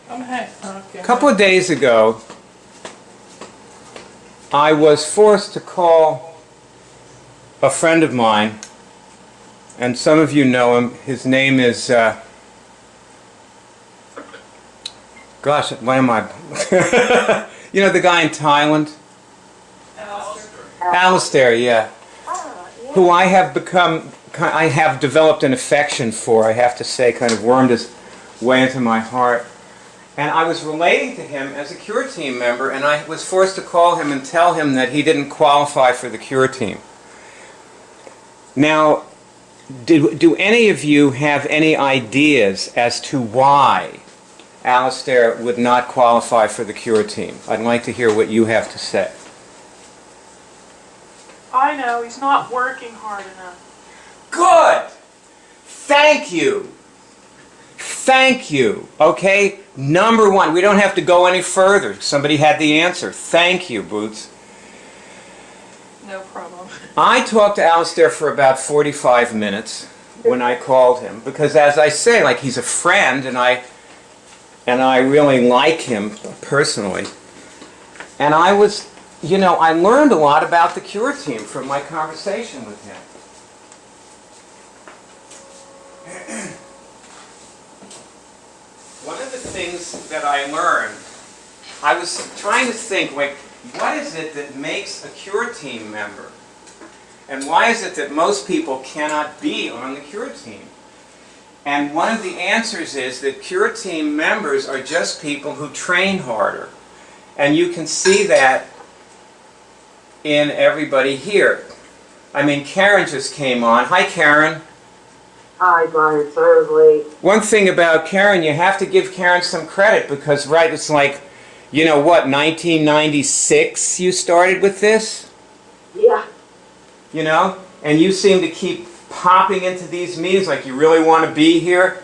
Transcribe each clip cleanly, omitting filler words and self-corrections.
Okay. A couple of days ago, I was forced to call a friend of mine, and some of you know him. His name is, gosh, why am I? You know the guy in Thailand? Alistair, yeah. Who I have developed an affection for, I have to say, kind of wormed his way into my heart. And I was relating to him as a CureTeam member, and I was forced to call him and tell him that he didn't qualify for the CureTeam. Now, do any of you have any ideas as to why Alistair would not qualify for the CureTeam? I'd like to hear what you have to say. I know, he's not working hard enough. Good! Thank you! Thank you. Okay? Number one, we don't have to go any further. Somebody had the answer. Thank you, Boots. No problem. I talked to Alistair for about 45 minutes when I called him, because as I say, like, he's a friend, and I really like him personally. And I was, you know, I learned a lot about the CureTeam from my conversation with him. One of the things that I learned, I was trying to think, like, what is it that makes a CureTeam member? And why is it that most people cannot be on the CureTeam? And one of the answers is that CureTeam members are just people who train harder. And you can see that in everybody here. I mean, Karen just came on. Hi, Karen. Hi, Brian. Sorry I was late. One thing about Karen, you have to give Karen some credit because, right, it's like, you know what, 1996 you started with this? Yeah. You know? And you seem to keep popping into these meetings like you really want to be here.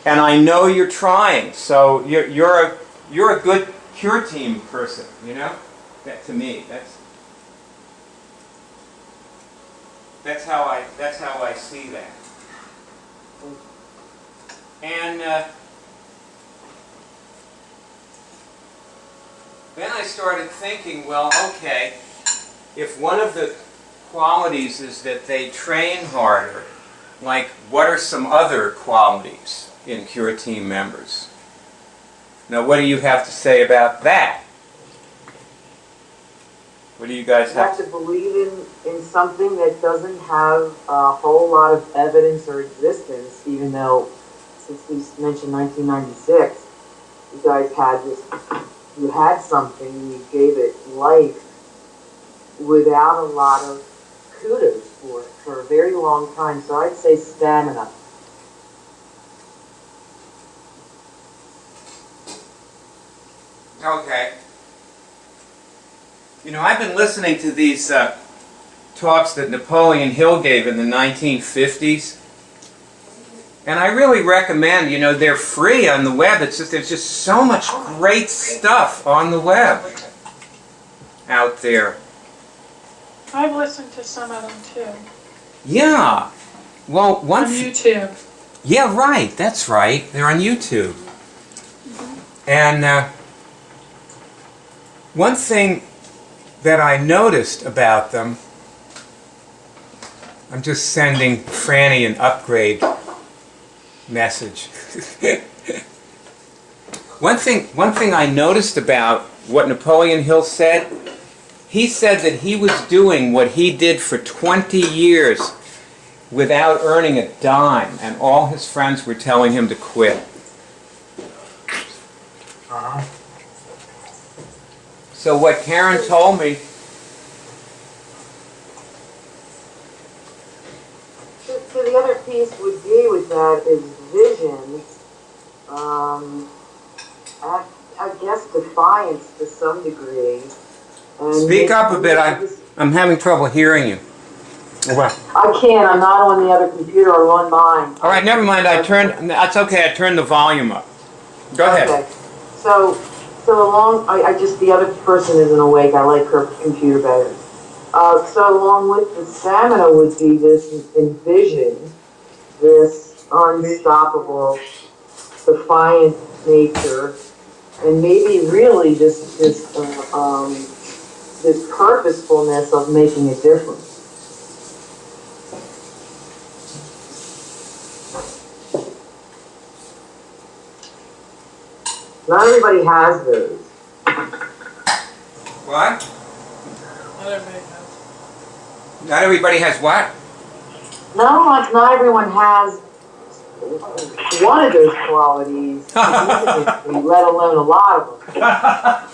And I know you're trying. So you're a good CureTeam person, you know? That, to me, that's how I see that. And then I started thinking, well, okay, if one of the qualities is that they train harder, like, what are some other qualities in CureTeam members? Now, what do you have to say about that? What do you guys You have to believe in something that doesn't have a whole lot of evidence or existence, even though, since we mentioned 1996, you guys had this, you had something, you gave it life without a lot of kudos for it for a very long time. So I'd say stamina. Okay. You know, I've been listening to these talks that Napoleon Hill gave in the 1950s. And I really recommend, you know, they're free on the web. It's just, there's just so much great stuff on the web out there. I've listened to some of them too. Yeah. Well, on YouTube. Yeah, right. That's right. They're on YouTube. And one thing that I noticed about them, I'm just sending Franny an upgrade message. One thing I noticed about what Napoleon Hill said, he said that he was doing what he did for 20 years without earning a dime, and all his friends were telling him to quit. So what Karen told me, So the other piece would be with that is vision. I guess defiance to some degree. And speak up a bit. I'm having trouble hearing you. Well, I can't. I'm not on the other computer or on mine. All right, never mind. That's okay. I turned the volume up. Go ahead. Okay. So the other person isn't awake. I like her computer better. So along with the stamina would be this envision, this unstoppable, defiant nature, and maybe really this purposefulness of making a difference. Not everybody has those. What? Not everybody knows. Not everybody has what? Not everyone has one of those qualities, significantly, let alone a lot of them.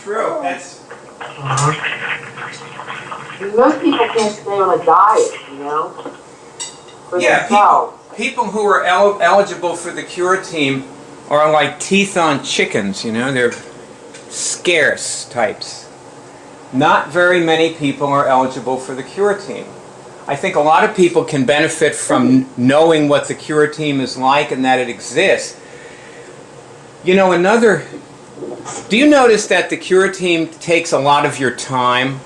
True. That's. I mean, most people can't stay on a diet, for themselves. People who are eligible for the CureTeam are like teeth on chickens, they're scarce types. Not very many people are eligible for the CureTeam. I think a lot of people can benefit from knowing what the CureTeam is like and that it exists. Do you notice that the CureTeam takes a lot of your time?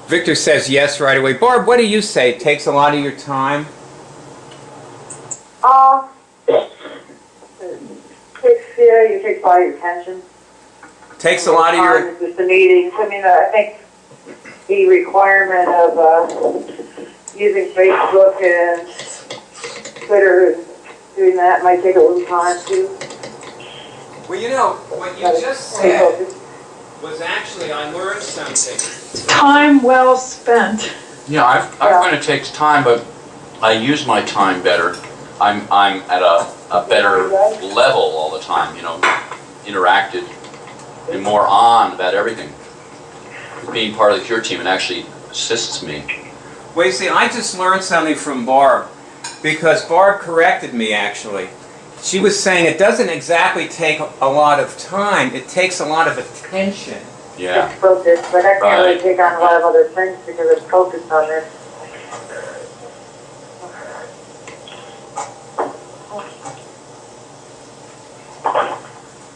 Victor says yes right away. Barb, what do you say? It takes a lot of your time? You take a lot of your attention. Takes a lot of your... Just the meetings. I mean, I think the requirement of using Facebook and Twitter, doing that might take a little time too. Well, what you just said was actually, I learned something. Time well spent. Yeah, I find it takes time, but I use my time better. I'm at a better level all the time, interacted and more on about everything. Being part of the CureTeam, it actually assists me. Well, you see, I just learned something from Barb, because Barb corrected me, actually. She was saying it doesn't exactly take a lot of time, it takes a lot of attention. Yeah. It's focused, but I can't really take on a lot of other things because it's focused on this.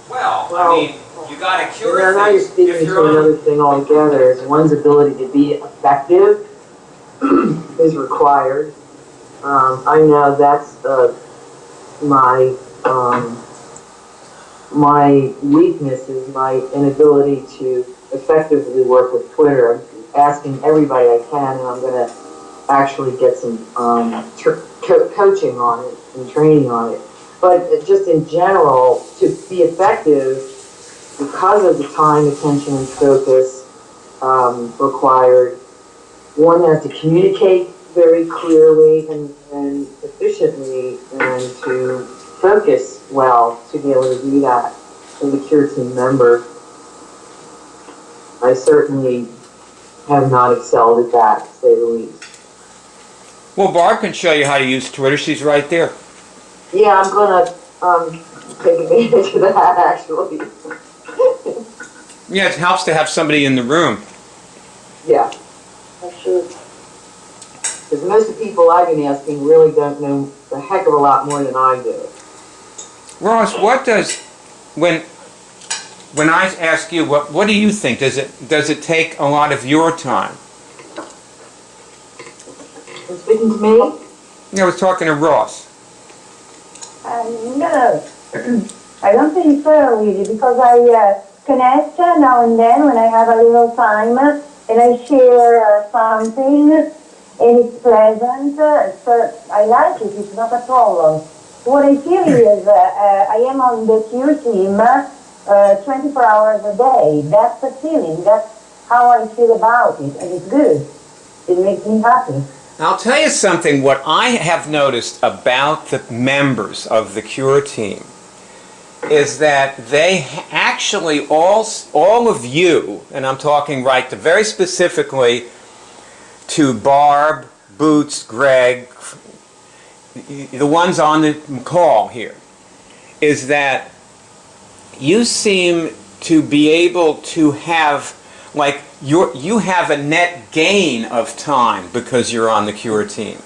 Well, I mean, you got to cure Now you're speaking to another thing altogether. Is one's ability to be effective is required. I know that's my weakness is my inability to effectively work with Twitter. I'm asking everybody I can, and I'm going to actually get some coaching on it and training on it. But just in general, to be effective, because of the time, attention, and focus required, one has to communicate very clearly and efficiently, and to focus well to be able to do that as a CureTeam member. I certainly have not excelled at that, to say the least. Well, Barb can show you how to use Twitter. She's right there. Yeah, I'm going to take advantage of that, actually. Yeah, it helps to have somebody in the room. Yeah. I should. Because most of the people I've been asking really don't know a heck of a lot more than I do. Ross, what does, when I ask you, what do you think? Does it take a lot of your time? You're speaking to me? Yeah, I was talking to Ross. No, I don't think so, really, because I connect now and then when I have a little time, and I share something, and it's pleasant, so I like it, it's not a problem. What I feel is I am on the CureTeam 24 hours a day. That's the feeling, that's how I feel about it, and it's good. It makes me happy. I'll tell you something, what I have noticed about the members of the CureTeam is that they actually, all of you, and I'm talking very specifically to Barb, Boots, Greg, the ones on the call here, is that you seem to be able to have, like, you have a net gain of time because you're on the CureTeam.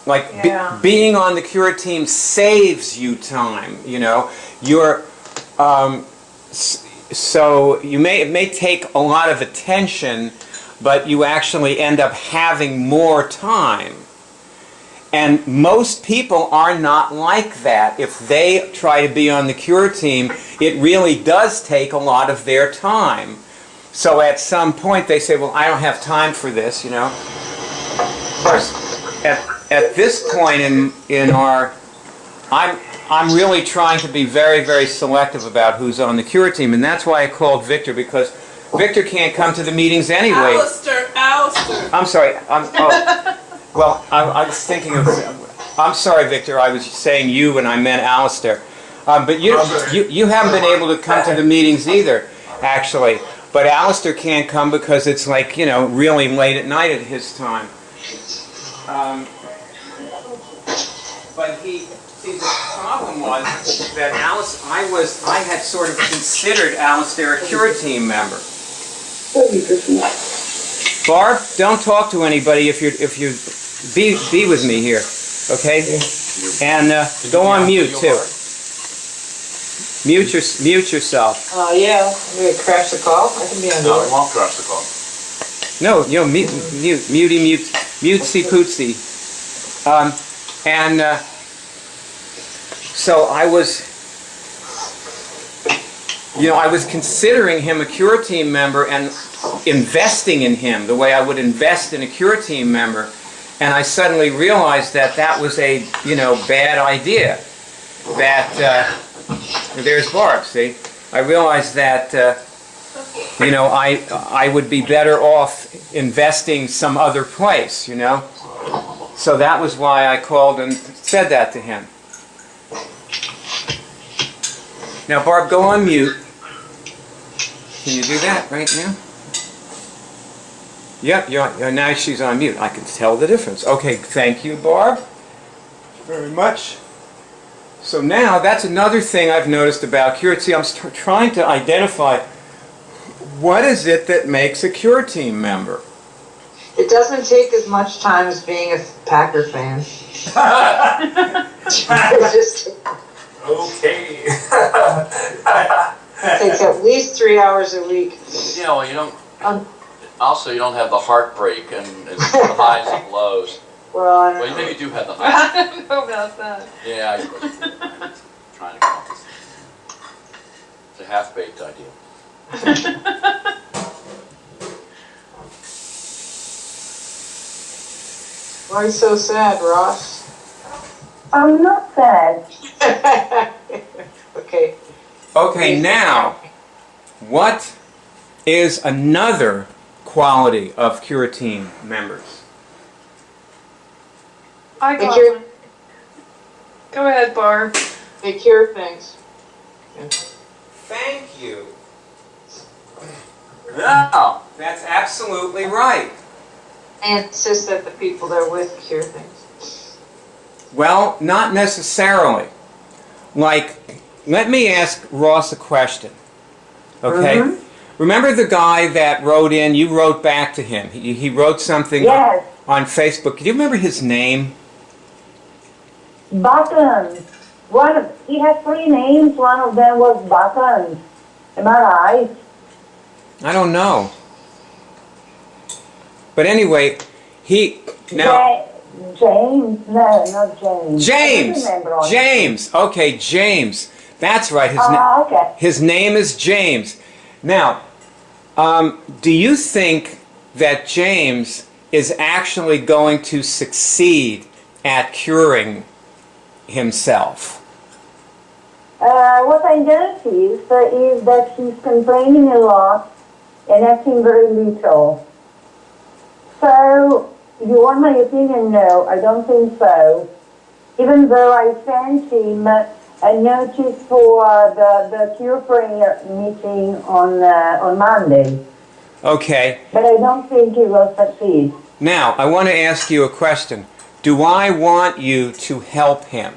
Like, Yeah. being on the CureTeam saves you time, so it may take a lot of attention, but you actually end up having more time. And most people are not like that. If they try to be on the Cure Team, it really does take a lot of their time. So at some point they say, well, I don't have time for this, you know. Of course, at this point in our, I'm really trying to be very, very selective about who's on the Cure Team, and that's why I called Victor, because Victor can't come to the meetings anyway. Alistair. I'm sorry. Well, I was thinking of. I'm sorry, Victor. I was saying you, and I meant Alistair. But you haven't been able to come to the meetings either, actually. But Alistair can't come because it's like, you know, really late at night at his time. But see, the problem was that I had sort of considered Alistair a Cure Team member. Barb, don't talk to anybody if you be with me here, okay? And go on mute too. Mute yourself. Yeah. I'm going to crash the call. I can be on No, board. it won't crash the call. No, you know, mutesy pootsy. So I was considering him a Cure Team member and investing in him the way I would invest in a Cure Team member, and I suddenly realized that that was a, you know, bad idea. That there's Barb. See, I realized that you know, I would be better off investing some other place, you know. So that was why I called and said that to him. Now, Barb, go on mute. Can you do that right now? Yep, now she's on mute. I can tell the difference. Okay, thank you, Barb, very much. So now, that's another thing I've noticed about Cure Team. I'm trying to identify what is it that makes a Cure Team member. It doesn't take as much time as being a Packer fan. It's just Okay. takes at least 3 hours a week. You know, you don't. Also, you don't have the heartbreak and the highs and lows. Well, Well, you maybe do have the highs. I don't know about that. Yeah, I suppose. Trying to come up with. It's a half-baked idea. why are you so sad, Ross? I'm not sad. Okay. Okay, now, what is another quality of Cure Team members? I They got cure, one. Go ahead, Barb. they cure things. Thank you. Yeah. That's absolutely right. They insist that the people they're with cure things. Well, not necessarily. Like, let me ask Ross a question. Okay? Mhm. Remember the guy that wrote in, you wrote back to him. He wrote something Yes, on Facebook. Do you remember his name? Buttons. He had 3 names. One of them was Buttons. Am I right? I don't know. But anyway, now... James? No, not James. James! I don't remember. James! Okay, James. That's right. Okay. His name is James. Now, do you think that James is actually going to succeed at curing himself? What I noticed is that he's complaining a lot and acting very little. So, if you want my opinion, no, I don't think so. Even though I sent him a notice for the Cure Prayer meeting on Monday. Okay. But I don't think he will succeed. Now, I want to ask you a question. Do I want you to help him?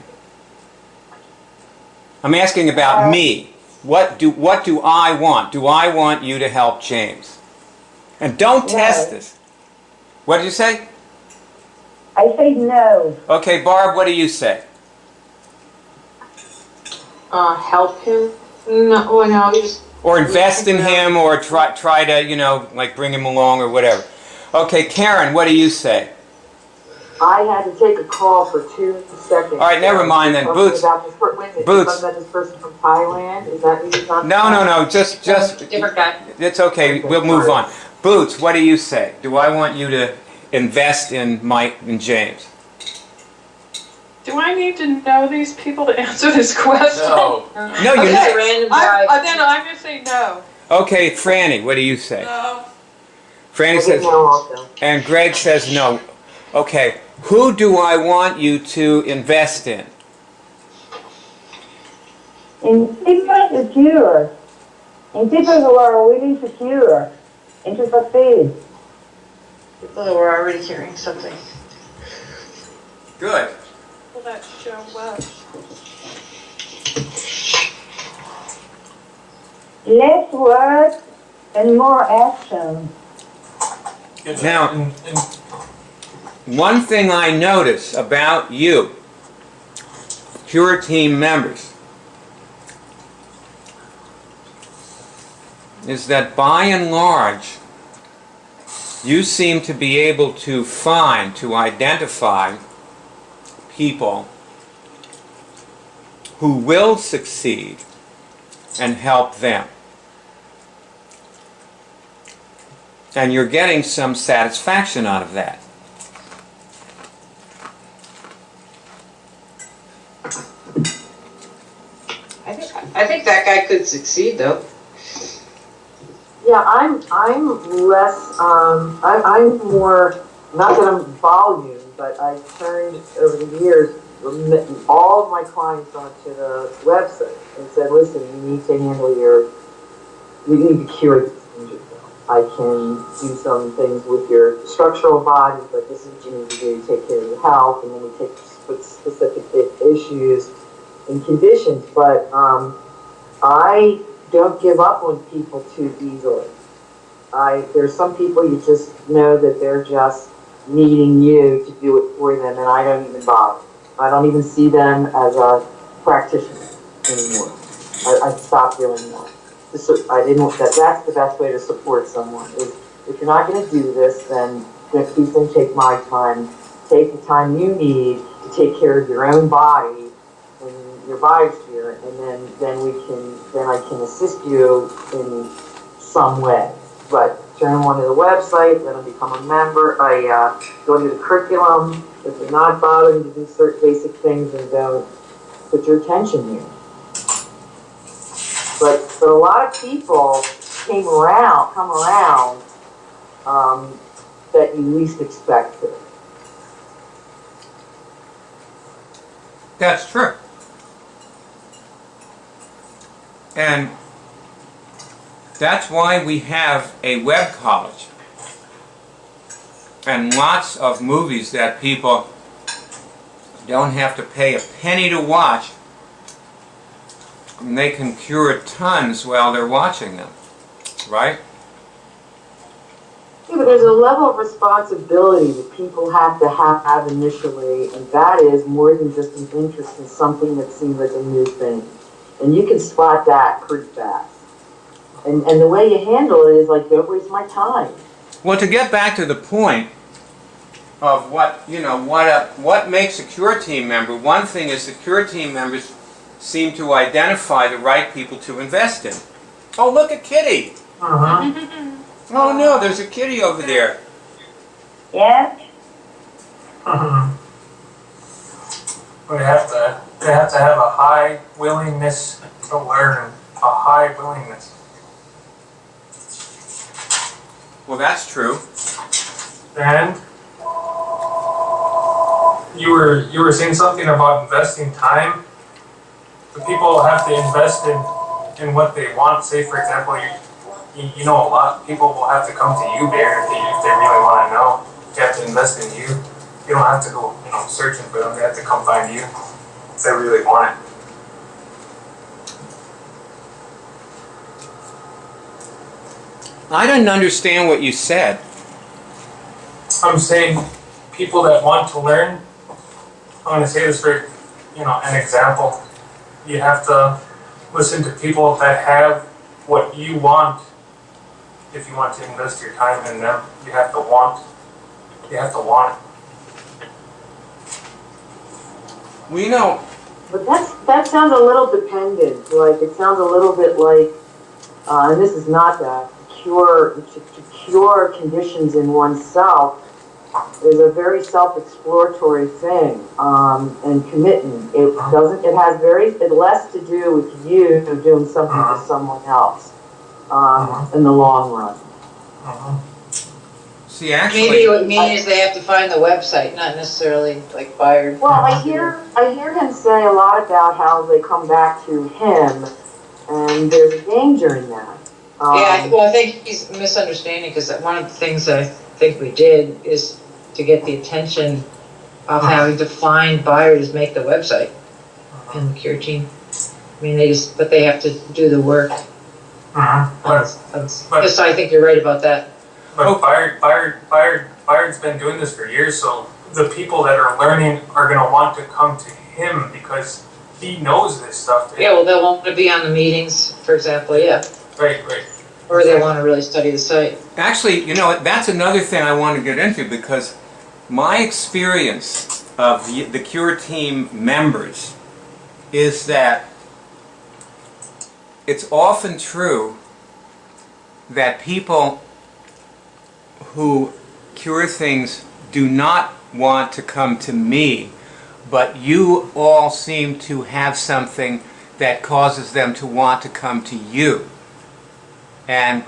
I'm asking about me. What do I want? Do I want you to help James? And don't test this. What did you say? I say no. Okay, Barb, what do you say? Help him? No, well, no, you just... Or invest in him, or try to, you know, like bring him along or whatever. Okay, Karen, what do you say? I had to take a call for 2 seconds. All right, never mind then. Boots. Boots. Boots. About this person from Thailand? Is that who you're talking No, about? no, no, just, Different guy. it's okay, we'll move on. Boots, what do you say? Do I want you to invest in Mike and James? Do I need to know these people to answer this question? No. No, you Okay, Random then I'm going to say no. Okay, Franny, what do you say? No. Franny I says, didn't know also. and Greg says no. Okay, who do I want you to invest in? In people to cure. In people who are willing to cure and to succeed. People who are already hearing something. Good. Well, that show was. Less words and more action. Now, one thing I notice about you, CureTeam members, is that by and large, you seem to be able to find, to identify people who will succeed and help them. And you're getting some satisfaction out of that. I think that guy could succeed though. Yeah, I'm less, I'm more, not that I'm volume, but I've turned over the years, all of my clients onto the website and said, listen, you need to handle you need to cure this injury. I can do some things with your structural body, but this is what you need to do to take care of your health, and then we take specific issues and conditions, but I don't give up on people too easily. There's some people you just know that they're just needing you to do it for them, and I don't even bother. I don't even see them as a practitioner anymore. I stopped doing that. I didn't. That's the best way to support someone. Is if you're not going to do this, then please don't take my time. Take the time you need to take care of your own body and your biosphere, and then I can assist you in some way. But turn them onto the website, let them become a member. I go into the curriculum. If you're not bothering to do certain basic things, then don't put your attention here. But a lot of people come around that you least expected. That's true. And that's why we have a web college and lots of movies that people don't have to pay a penny to watch, and they can cure tons while they're watching them, right? Yeah, but there's a level of responsibility that people have to have initially, and that is more than just an interest in something that seems like a new thing. And you can spot that pretty fast. And the way you handle it is like, don't waste my time. Well, to get back to the point of what makes a CureTeam member, one thing is the CureTeam members seem to identify the right people to invest in. Oh, look at Kitty! Oh no, there's a kitty over there. Yeah? They have to have a high willingness to learn, a high willingness. Well, that's true. And you were saying something about investing time. The people have to invest in what they want. Say, for example, you know, a lot of people will have to come to you, Bear, if they really want to know. You have to invest in you. You don't have to go, searching for them. They have to come find you if they really want it. I didn't understand what you said. I'm saying people that want to learn, I'm going to say this for, an example. You have to listen to people that have what you want if you want to invest your time in them, you have to want it. We know. But that sounds a little dependent. Like it sounds a little bit like, and this is not that to cure conditions in oneself is a very self-exploratory thing, and commitment. It doesn't. It has less to do with you doing something for someone else, in the long run. See, actually, Maybe what it means is they have to find the website, not necessarily like Byard. Well, I hear him say a lot about how they come back to him, and there's a danger in that. I think he's misunderstanding because one of the things I think we did is to get the attention of having to find buyers, make the website in the CureTeam. I mean, they have to do the work. So I think you're right about that. But Byard's been doing this for years, so the people that are learning are going to want to come to him because he knows this stuff. Yeah, well, they'll want to be on the meetings, for example, yeah. Right. Or they want to really study the site. actually, you know, that's another thing I want to get into, because my experience of the CureTeam members is that it's often true that people who cure things do not want to come to me, but you all seem to have something that causes them to want to come to you. And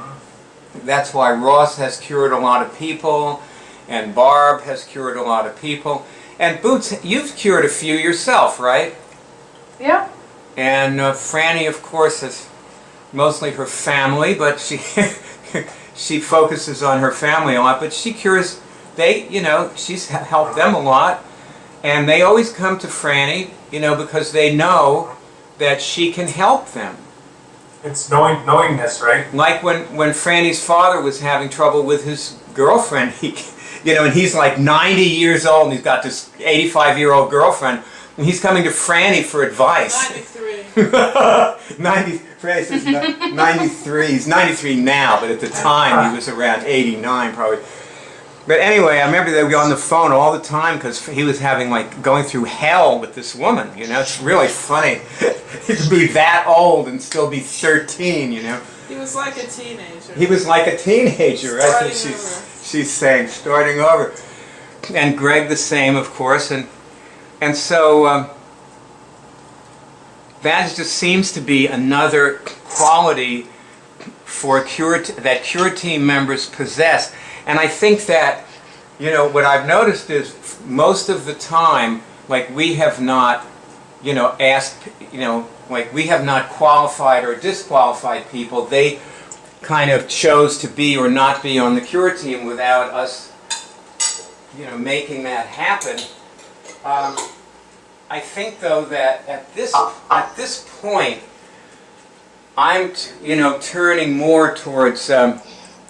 that's why Ross has cured a lot of people, and Barb has cured a lot of people. And Boots, you've cured a few yourself, right? Yeah. And Franny, of course, is mostly her family, but she she focuses on her family a lot. But she cures, she's helped them a lot. And they always come to Franny, because they know that she can help them. It's knowing this, right? Like when Franny's father was having trouble with his girlfriend, and he's like 90 years old and he's got this 85-year-old girlfriend, and he's coming to Franny for advice. 93. Franny says 93. He's 93 now, but at the time he was around 89 probably. But anyway, I remember they would be on the phone all the time because he was going through hell with this woman, It's really funny. He could be that old and still be 13, He was like a teenager. He was like a teenager, right? Starting over. She's saying, starting over. And Greg the same, of course. And so that just seems to be another quality for that CureTeam members possess. And I think that, what I've noticed is most of the time, we have not, asked, we have not qualified or disqualified people. They kind of chose to be or not be on the CureTeam without us, making that happen. I think, though, that at this point, I'm, turning more towards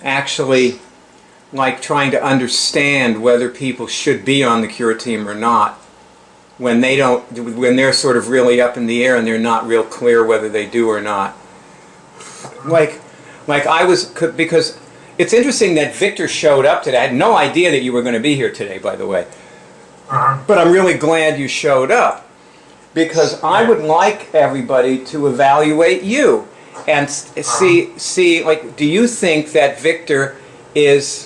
actually trying to understand whether people should be on the CureTeam or not, when they're sort of really up in the air and they're not real clear whether they do or not. Because it's interesting that Victor showed up today. I had no idea that you were going to be here today, by the way. But I'm really glad you showed up, because I would like everybody to evaluate you and see, do you think that Victor is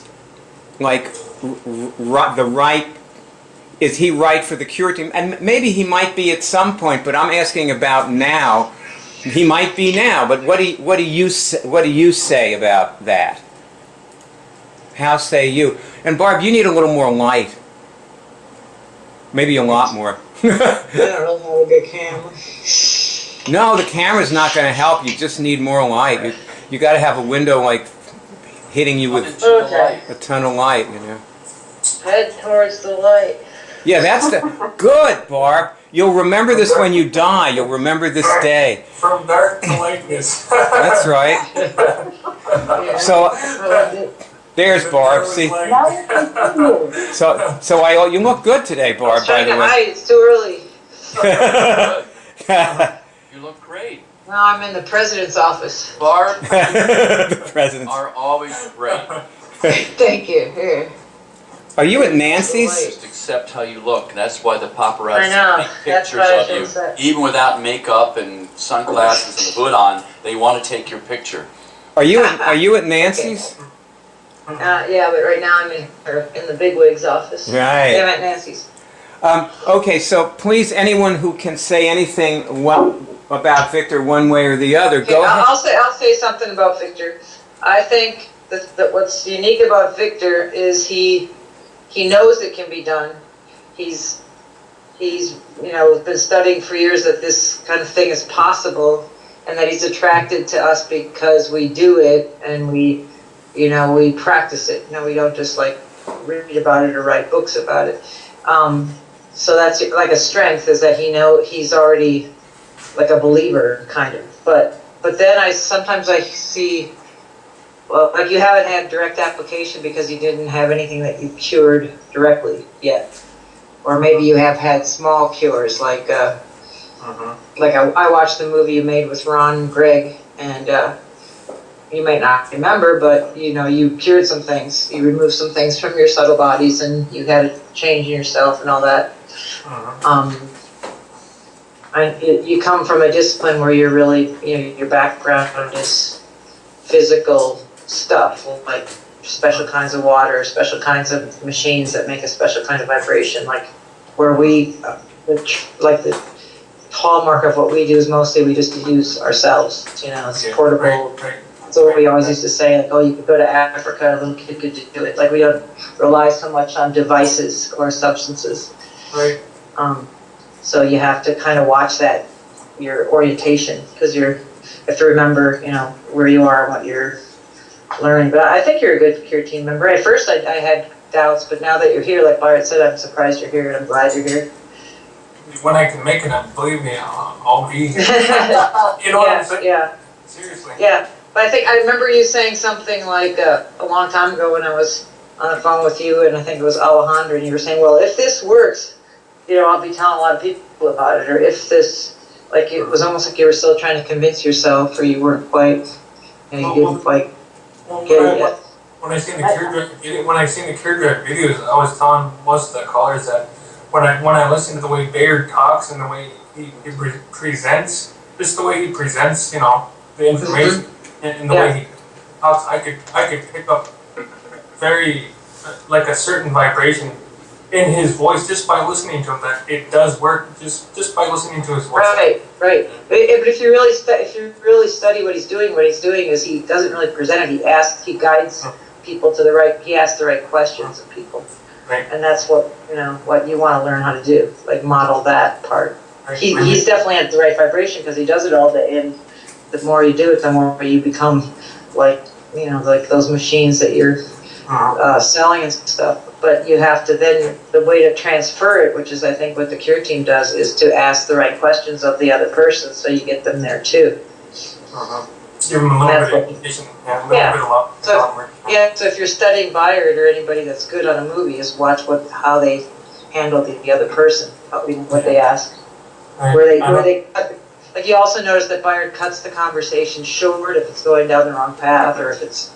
is he right for the CureTeam? And maybe he might be at some point, but I'm asking about now. He might be now, but what do you say about that? How say you? And Barb, you need a little more light. Maybe a lot more. I don't know how to get camera. No, the camera's not going to help. You just need more light. You got to have a window hitting you with a ton of light, Head towards the light. Yeah, that's good, Barb. You'll remember this when you die. You'll remember this day. From dark to lightness. That's right. So there's Barb. See. So you look good today, Barb. By the way. It's too early. You look great. No, I'm in the president's office. Barb, The president. are always great. Thank you. Here. Are you at Nancy's? Just accept how you look. That's why the paparazzi I know. take That's pictures what I of you. should say. Even without makeup and sunglasses and the hood on, they want to take your picture. Are you at Nancy's? Yeah, but right now I'm in the bigwig's office. Right. I'm at Nancy's. Okay, so please, anyone who can say anything about Victor one way or the other, Okay, go ahead. I'll say something about Victor. I think that what's unique about Victor is he knows it can be done. He's been studying for years that this kind of thing is possible, and that he's attracted to us because we do it and we practice it. We don't just like read about it or write books about it. So that's like a strength, is that he's already like a believer kind of. But then sometimes I see, well, like you haven't had direct application because you didn't have anything that you cured directly yet. Or maybe you have had small cures, like I watched the movie you made with Ron and Greg, and you may not remember, but you cured some things. You removed some things from your subtle bodies, and you had a change in yourself and all that. You come from a discipline where you're really, your background is physical stuff, like special kinds of water, special kinds of machines that make a special kind of vibration, like where the hallmark of what we do is mostly we just use ourselves. It's portable. Right. So we always used to say, like, oh, you could go to Africa, a little kid could do it. Like, we don't rely so much on devices or substances. Right. So you have to kind of watch that, your orientation, because you have to remember, where you are and what you're learning. But I think you're a good CureTeam member. At first, I had doubts, but now that you're here, like Bart said, I'm surprised you're here, and I'm glad you're here. When I can make it, believe me, I'll be here. You know what I'm saying? Yeah. Seriously. Yeah. But I remember you saying something like a long time ago when I was on the phone with you, and I think it was Alejandro, and you were saying, well, if this works, I'll be telling a lot of people about it. Or if this, like, it was almost like you were still trying to convince yourself, or you weren't quite, you didn't quite get it yet. When I seen the Cure Drive videos, I was telling most of the callers that when I listen to the way Bayard talks and the way he presents, just the way he presents, the information. And the way he talks, I could pick up very, like, a certain vibration in his voice just by listening to him. That it does work just by listening to his voice. Right. But if you really study what he's doing is he doesn't really present it. He guides people to he asks the right questions of people. Right. And that's what you want to learn how to do, like model that part. Right. He's definitely at the right vibration because he does it all day, and the more you do it, the more you become like those machines that you're selling and stuff. But you have to then, the way to transfer it, which is I think what the CureTeam does, is to ask the right questions of the other person so you get them there too. Give them a little bit of education, a little bit of love. So if you're studying Bayard or anybody that's good on a movie, is watch how they handle the other person, what they ask, where they cut. Like, you also notice that Bayard cuts the conversation short if it's going down the wrong path or if it's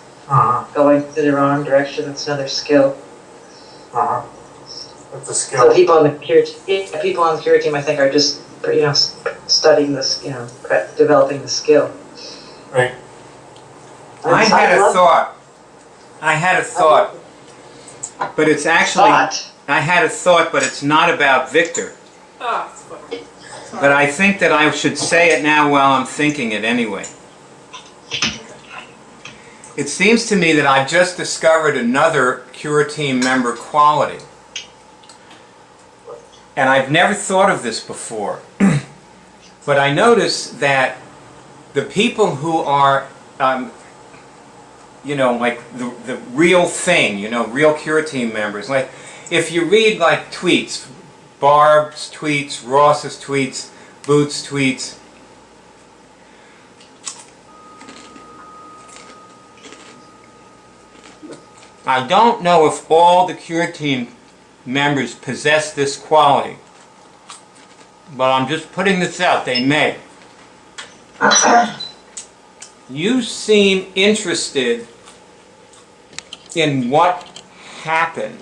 going to the wrong direction. That's another skill. That's a skill. So people on the CureTeam, I think, are just studying this, developing the skill. Right. I had a thought, but it's actually I had a thought, but it's not about Victor. But I think that I should say it now while I'm thinking it anyway. It seems to me that I've just discovered another CureTeam member quality. And I've never thought of this before. But I notice that the people who are, like the real thing, real CureTeam members, like if you read like tweets, Barb's tweets, Ross's tweets, Boots' tweets. I don't know if all the CureTeam members possess this quality, but I'm just putting this out. They may. You seem interested in what happened.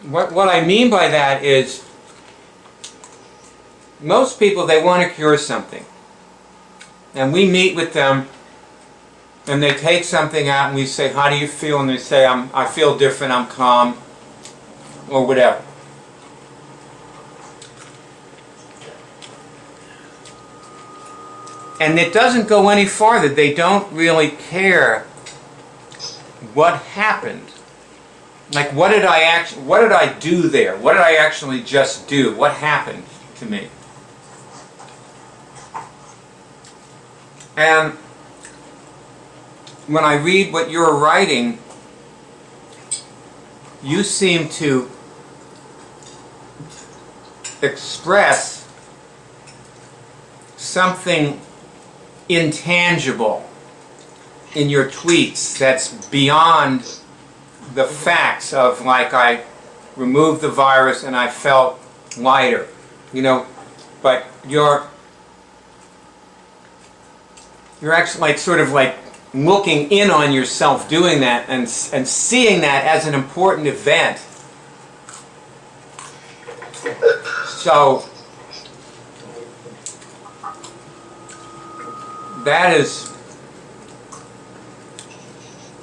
What I mean by that is, most people, they want to cure something. And we meet with them, and they take something out, and we say, how do you feel? And they say, I feel different, I'm calm, or whatever. And it doesn't go any farther. They don't really care what happened. Like, what did I do there? What did I actually just do? What happened to me? And when I read what you're writing, you seem to express something intangible in your tweets that's beyond the facts of, like, I removed the virus and I felt lighter, you know, but you're actually, like, sort of like looking in on yourself doing that and seeing that as an important event. So that is,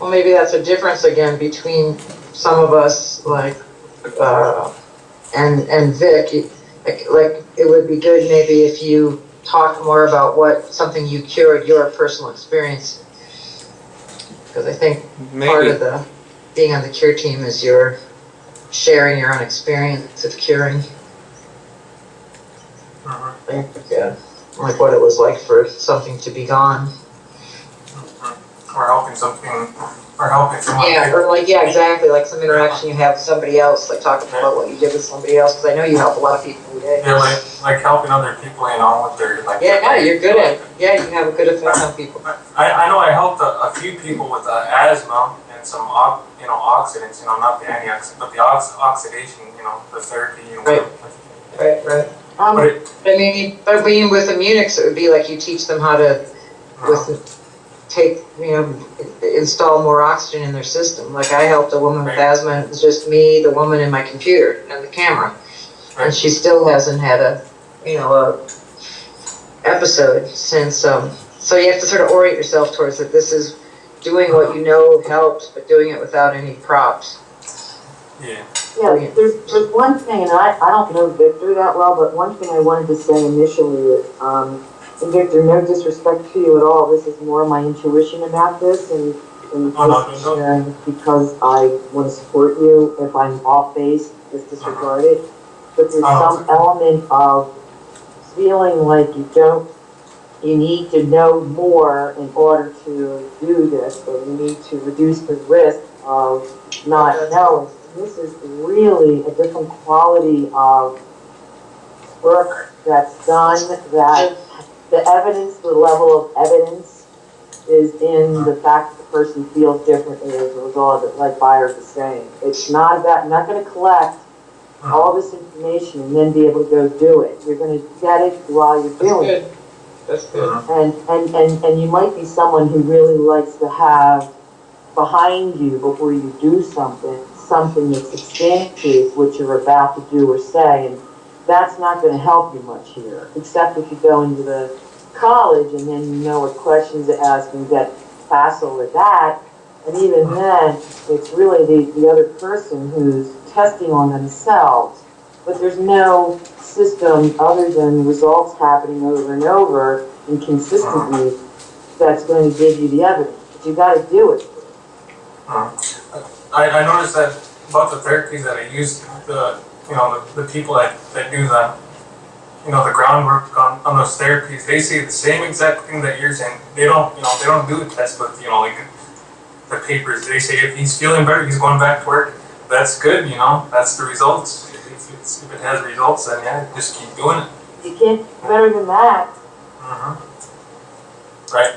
Well, maybe that's a difference again between some of us, like, and Vic. Like, it would be good maybe if you talk more about something you cured, your personal experience. Because I think part of the being on the Cure team is you're sharing your own experience of curing. Yeah, like what it was like for something to be gone. Or helping someone. Yeah, or like, yeah, exactly, like some interaction you have with somebody else, like talking about what you did with somebody else, because I know you help a lot of people every day. Yeah, like helping other people, you know, with their, like... Yeah, you're good at it. Yeah, you have a good effect on people. I know I helped a few people with asthma and some, you know, oxidants, you know, not the antioxidant, but the oxidation, you know, the therapy, you know. Right. I mean, with Immunix, it would be like you teach them how to, install more oxygen in their system. Like, I helped a woman with asthma, and it was just me, the woman, and my computer, and the camera. And she still hasn't had a episode since, so you have to sort of orient yourself towards that this is doing what you know helps, but doing it without any props. Yeah, there's one thing, and I don't know Victor that well, but one thing I wanted to say initially is, and Victor, no disrespect to you at all, this is more my intuition about this, and just sharing because I want to support you. If I'm off base, just disregard it. But there's some element of feeling like you need to know more in order to do this, or you need to reduce the risk of not knowing. This is really a different quality of work that's done, that the evidence, the level of evidence is in the fact that the person feels differently as a result of it, like Byers is saying. It's not about, you're not going to collect all this information and then be able to go do it. You're going to get it while you're doing it. That's good. And you might be someone who really likes to have behind you before you do something that substantiates what you're about to do or say, and that's not going to help you much here, except if you go into the college and then you know what questions to ask and get facile with that, and even then, it's really the other person who's testing on themselves, but there's no system other than results happening over and over and consistently that's going to give you the evidence, but you got to do it. I noticed that about the therapies that I use, the people that do the groundwork on those therapies, they say the same exact thing that you're saying. They don't do the test with, like the papers. They say if he's feeling better, he's going back to work. That's good, that's the results. If it has results, then yeah, just keep doing it. You can't do better than that. Right.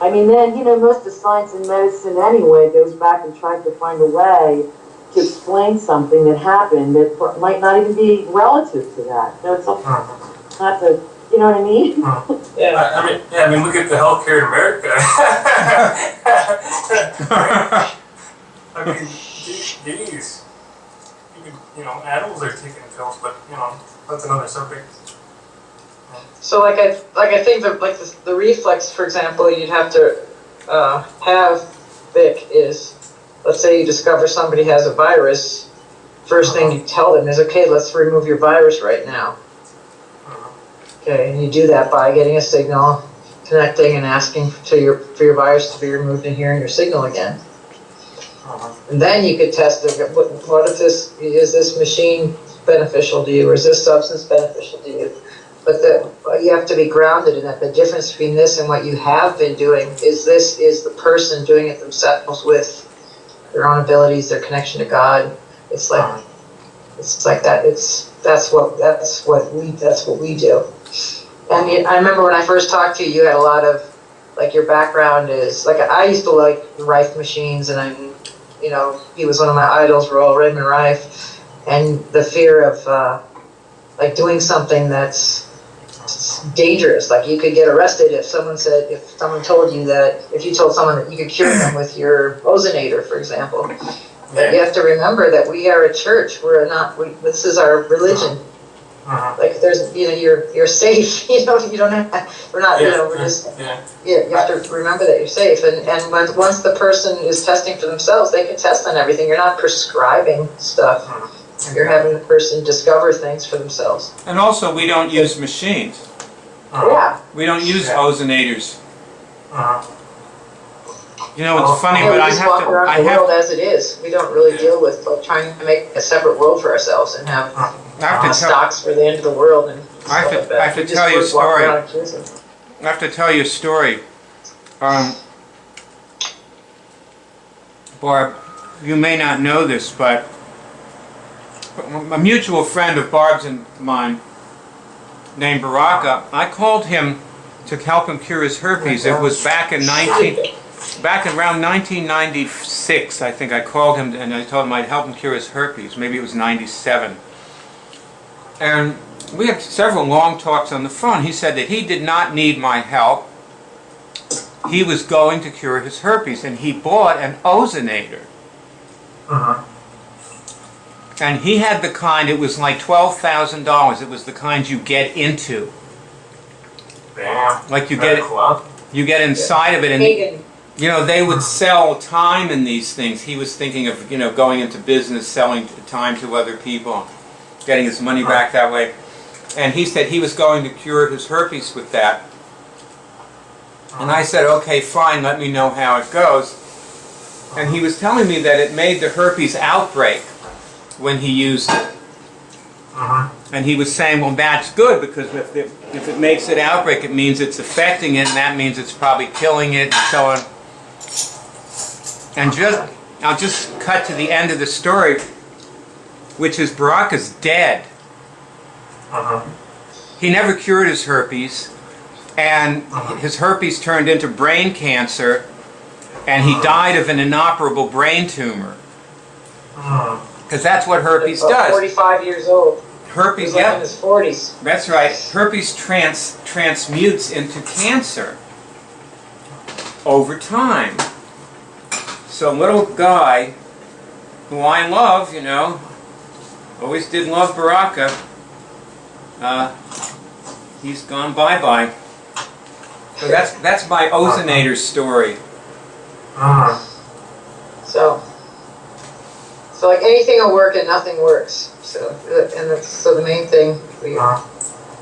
I mean, then, most of science and medicine anyway goes back and tries to find a way to explain something that happened that might not even be relative to that. It's not to You know what I mean? Yeah. I mean, look at the healthcare in America. I mean, geez. Even, animals are taking pills, but, that's another subject. So like I think that like the reflex, for example, you'd have to have Vic is, let's say you discover somebody has a virus, first thing you tell them is, okay, let's remove your virus right now. Okay, and you do that by getting a signal, connecting and asking for your virus to be removed and hearing your signal again. And then you could test it. What if is this machine beneficial to you, or is this substance beneficial to you? But you have to be grounded in that. The difference between this and what you have been doing is the person doing it themselves with their own abilities, their connection to God. It's like that. That's what we do. And I remember when I first talked to you, you had a lot of, like, your background is, like, I used to like Rife machines, and he was one of my idols, Raymond Rife, and the fear of, like, doing something that's dangerous. Like, you could get arrested if someone told you that, if you told someone that you could cure them with your ozonator, for example. But you have to remember that we are a church. This is our religion. Like, there's, you're safe. You don't have, we're not, we're just, you have to remember that you're safe. And once the person is testing for themselves, they can test on everything. You're not prescribing stuff. You're having the person discover things for themselves. And also, we don't use machines. Yeah. We don't use ozonators. It's funny, We but just walk around the world as it is. We don't really deal with trying to make a separate world for ourselves and have stocks for the end of the world and I have to tell you a story. I have to tell you a story. Barb, you may not know this, but a mutual friend of Barb's and mine, named Baraka, I called him to help him cure his herpes. It was back around 1996, I think. I called him and I told him I'd help him cure his herpes. Maybe it was 97. And we had several long talks on the phone. He said that he did not need my help. He was going to cure his herpes, and he bought an ozonator. And he had the kind, it was like $12,000. It was the kind you get into. Damn. Like you get inside of it, and they would sell time in these things. He was thinking of going into business, selling time to other people, getting his money back that way. And he said he was going to cure his herpes with that. And I said, okay, fine, let me know how it goes. And he was telling me that it made the herpes outbreak when he used it. And he was saying, well, that's good, because if it makes it outbreak, it means it's affecting it, and that means it's probably killing it, and so on. And I'll just cut to the end of the story, which is Baraka's dead. He never cured his herpes, and his herpes turned into brain cancer, and he died of an inoperable brain tumor. Because that's what herpes does. 45 years old. Herpes, like in his 40s. That's right. Herpes transmutes into cancer over time. So little guy, who I love, always did love Baraka, he's gone bye-bye. So that's my ozonator story. So like anything will work and nothing works. So the main thing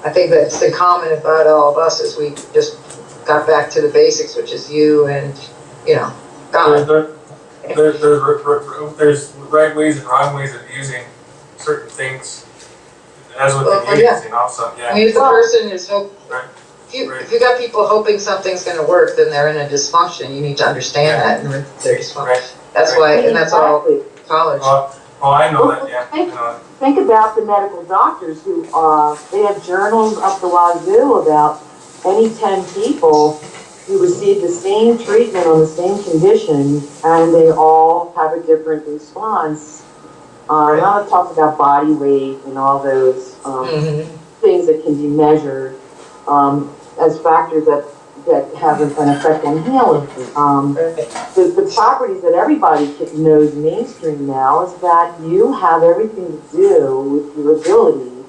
I think that's in common about all of us is we just got back to the basics, which is you and God. There's right ways and wrong ways of using certain things, as with the using also. Yeah. I mean, if the person is if you got people hoping something's going to work, then they're in a dysfunction. You need to understand that and they're dysfunction. That's why, and that's all college. I know that. Yeah. Think about the medical doctors who they have journals up the wazoo about any 10 people who receive the same treatment on the same condition, and they all have a different response. Now let's talk about body weight and all those things that can be measured. as factors that have an effect on healing. The properties that everybody knows mainstream now is that you have everything to do with your ability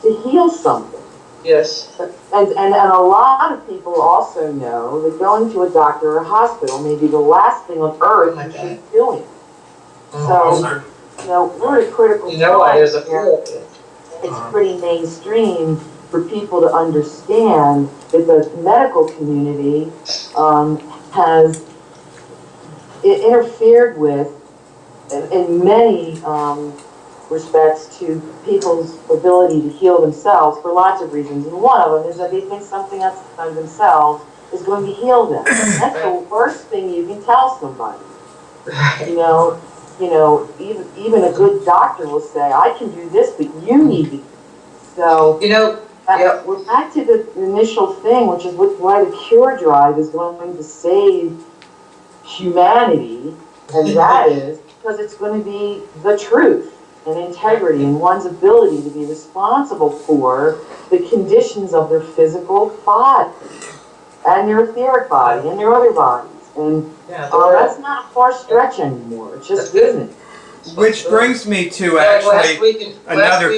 to heal something. Yes. And a lot of people also know that going to a doctor or a hospital may be the last thing on earth you should be doing. So, we're at a critical why time there's a here. fear. It's pretty mainstream for people to understand that the medical community has interfered with, in many respects, to people's ability to heal themselves for lots of reasons. And one of them is that they think something outside of themselves is going to heal them. That's the worst thing you can tell somebody. Even a good doctor will say, I can do this, but you need to. So, we're back to the initial thing, which is why the Cure Drive is going to save humanity, and that is because it's going to be the truth and integrity and one's ability to be responsible for the conditions of their physical body and their etheric body and their other bodies. And that's not a far stretch anymore. It's just isn't. Which brings me to actually another.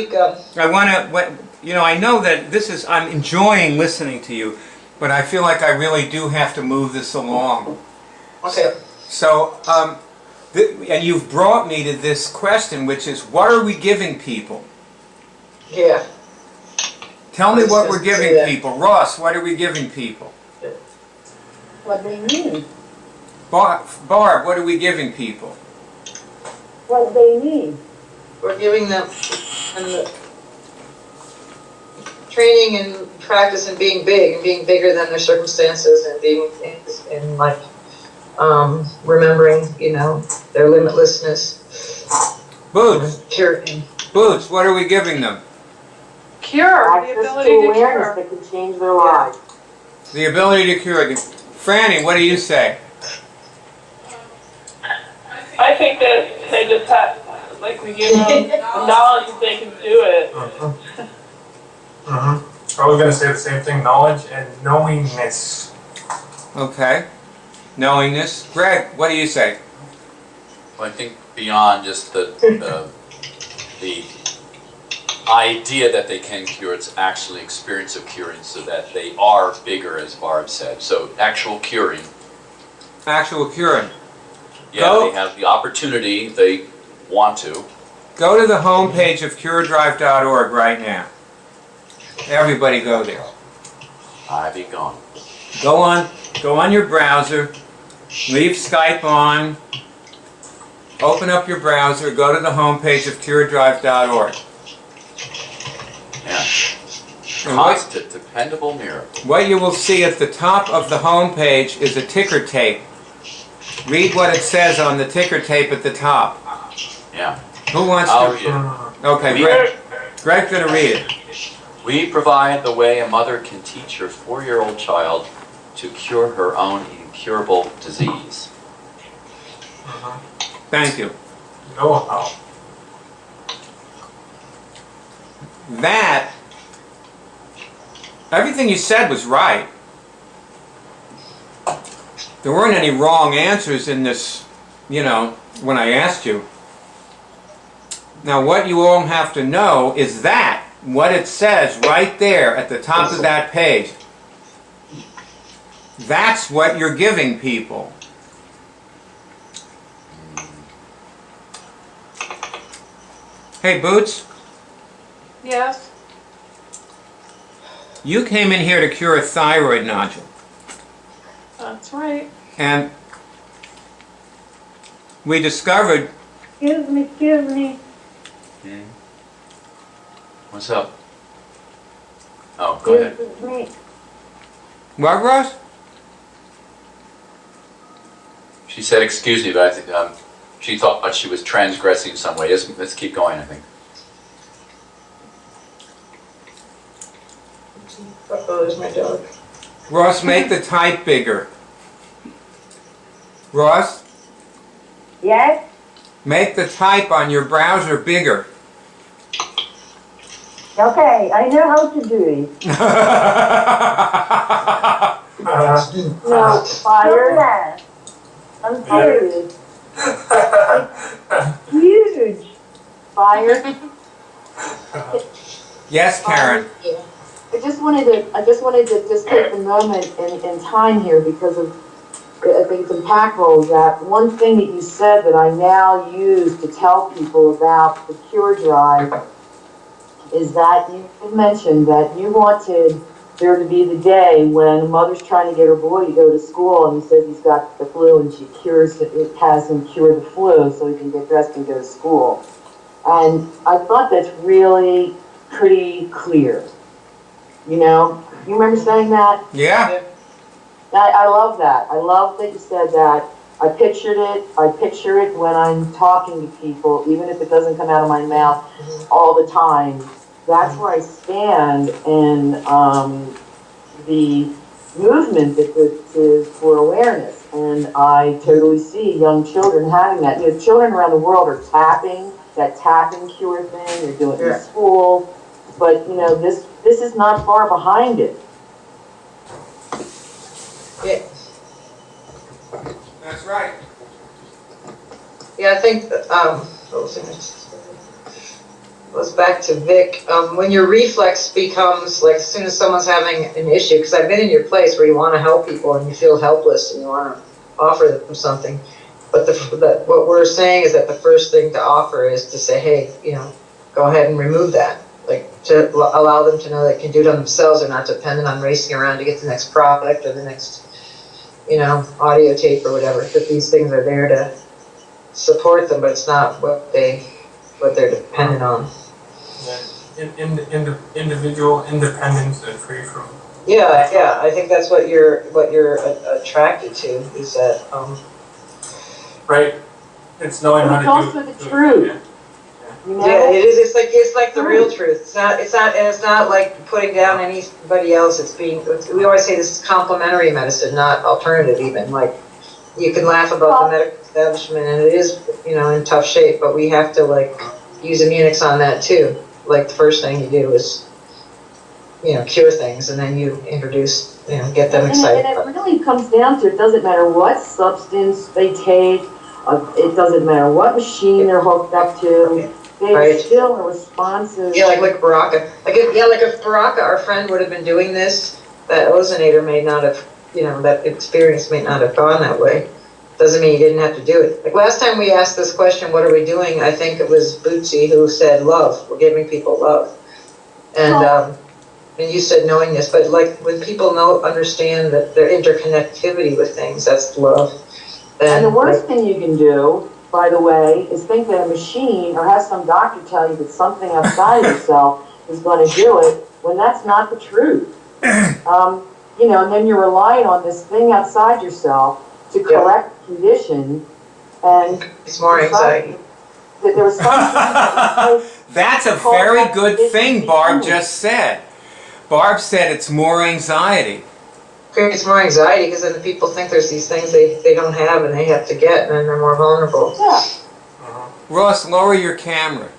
I want to, I know that I'm enjoying listening to you, but I feel like I really do have to move this along. Okay. So, and you've brought me to this question, which is, what are we giving people? Yeah. Tell me what we're giving people. Ross, what are we giving people? What they need. Barb, what are we giving people? What they need. We're giving them training and practice and being big and being bigger than their circumstances and being and like remembering, their limitlessness. Boots. CureTeam. Boots, what are we giving them? Cure, the ability to awareness cure. that can change their lives. The ability to cure. Franny, what do you say? I think that they just have, we give them knowledge that they can do it. I was going to say the same thing, knowledge and knowingness. Okay. Knowingness. Greg, what do you say? Well, I think beyond just the idea that they can cure, it's actually experience of curing so that they are bigger, as Barb said. So actual curing. Actual curing. Yeah, they have the opportunity, they want to. Go to the homepage of CureDrive.org right now. Everybody go there. I be gone. Go on your browser, leave Skype on, open up your browser, go to the homepage of CureDrive.org. Yeah. Constant, dependable miracle. What you will see at the top of the homepage is a ticker tape. Read what it says on the ticker tape at the top. Yeah. Who wants I'll to? read it. Okay, Greg's going to read it. We provide the way a mother can teach her 4-year-old child to cure her own incurable disease. Thank you. Know-how. That, everything you said was right. There weren't any wrong answers in this, when I asked you. Now what you all have to know is that, what it says right there at the top of that page. That's what you're giving people. Hey, Boots, Yes? you came in here to cure a thyroid nodule. That's right. And we discovered... Excuse me. What's up? Oh, go ahead. Excuse me. What, Ross? She said, excuse me, but I think she thought she was transgressing some way. Let's keep going, I think. Oh, there's my dog. Ross, make the type bigger. Ross, Yes? make the type on your browser bigger. The Okay, I know how to do it. No, fire. Yes. I'm serious. It's huge. Fire. Yes, Karen. I just wanted to just take the moment in time here because of, I think it's impactful that one thing that you said that I now use to tell people about the Cure Drive is that you mentioned that you wanted there to be the day when a mother's trying to get her boy to go to school and he says he's got the flu and she has him cure the flu so he can get dressed and go to school. And I thought that's really pretty clear. You know, you remember saying that? Yeah. I love that. I love that you said that. I pictured it. I picture it when I'm talking to people, even if it doesn't come out of my mouth all the time. That's where I stand in the movement that is for awareness. And I totally see young children having that. You know, children around the world are tapping, that tapping cure thing. They're doing it in school. But, you know, this is not far behind it. Yeah. That's right. Yeah, I think that, what was it? Goes back to Vic. When your reflex becomes like as soon as someone's having an issue, because I've been in your place where you want to help people and you feel helpless and you want to offer them something, but what we're saying is that the first thing to offer is to say, hey, you know, go ahead and remove that. Like to allow them to know they can do it on themselves. They're not dependent on racing around to get the next product or the next, you know, audio tape or whatever. That these things are there to support them, but it's not what they're dependent on. Individual independence and free from. Yeah. I think that's what you're attracted to is that. Right. It's knowing how to do. It's also the truth. Yeah. You know? Yeah, it is. It's like the real truth. It's not like putting down anybody else. We always say this is complementary medicine, not alternative even. Like, you can laugh about the medical establishment and it is, you know, in tough shape, but we have to like use immunics on that too. Like the first thing you do is, you know, cure things and then you introduce, you know, get them excited. And it really comes down to, it doesn't matter what substance they take, it doesn't matter what machine they're hooked up to. They still are responsive. Yeah, like Baraka. Like if Baraka, our friend, would have been doing this, that ozonator may not have, you know, that experience may not have gone that way. Doesn't mean you didn't have to do it. Like last time we asked this question, what are we doing? I think it was Bootsy who said love. We're giving people love. And you said knowingness, but like when people understand that their interconnectivity with things, that's love. And the worst thing you can do, by the way, is think that a machine or have some doctor tell you that something outside yourself is going to do it when that's not the truth. You know, and then you're relying on this thing outside yourself to correct the condition, and it's more anxiety. That there was something That's a very good thing Barb just said. Barb said it's more anxiety. It's more anxiety because then the people think there's these things they don't have and they have to get, and then they're more vulnerable. Yeah. Ross, lower your camera.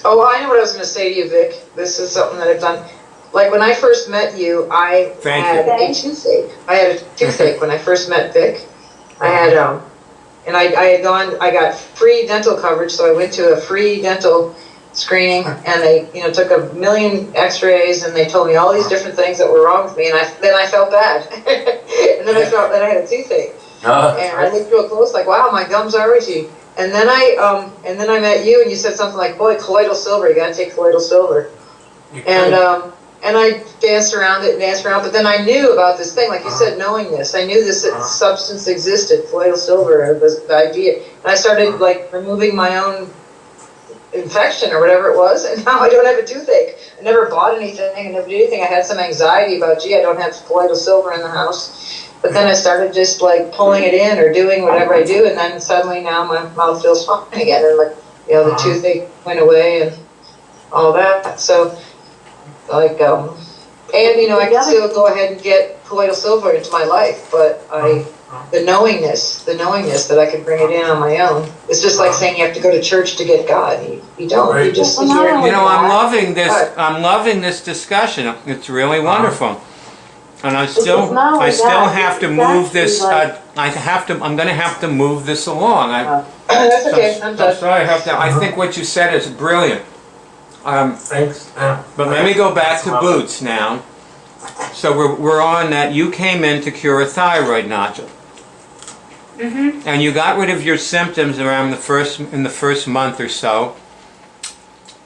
Oh, I know what I was going to say to you, Vic. This is something that I've done. Like when I first met you, I had a toothache. I had a toothache when I first met Vic. I had and I got free dental coverage, so I went to a free dental screening, and they, you know, took 1 million X-rays, and they told me all these different things that were wrong with me, and then I felt bad, and then I felt that I had a toothache, and I looked real close, like, wow, my gums are itchy, and then I met you, and you said something like, boy, colloidal silver, you gotta take colloidal silver, and I danced around, but then I knew about this thing, like you said, knowing this. I knew this substance existed, colloidal silver, was the idea. And I started, like, removing my own infection or whatever it was, and now I don't have a toothache. I never bought anything, I never did anything. I had some anxiety about, gee, I don't have colloidal silver in the house. But then I started just, like, pulling it in or doing whatever I do, and then suddenly now my mouth feels fine again, and, like, you know, the toothache went away and all that. So, like, and, you know, I can still go ahead and get colloidal silver into my life, but I The knowingness that I could bring it in on my own. It's just like saying you have to go to church to get God. You don't. You Right. just Well, not hear. only You know, I'm that, loving this. What? I'm loving this discussion. It's really wonderful. And I it's still, not only I still that, have to it's move actually this. like- I'm going to have to move this along. That's okay. I'm done. sorry. I think what you said is brilliant. Thanks. Yeah. But let me go back to boots now. So we're on that. You came in to cure a thyroid nodule. Mm-hmm. And you got rid of your symptoms around in the first month or so,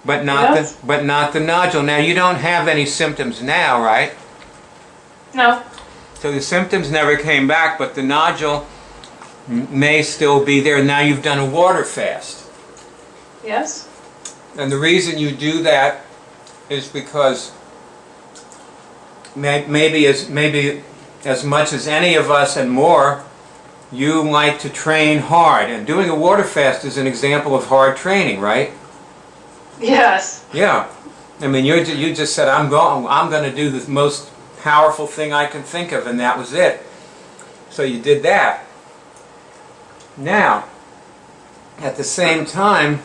but not Yes. the nodule. Now you don't have any symptoms now, right? No. So the symptoms never came back, but the nodule may still be there. Now you've done a water fast, Yes. and the reason you do that is because maybe as much as any of us and more. You like to train hard, and doing a water fast is an example of hard training, right? Yes. Yeah. I mean, you just said, I'm going to do the most powerful thing I can think of, and that was it. So you did that. Now, at the same time,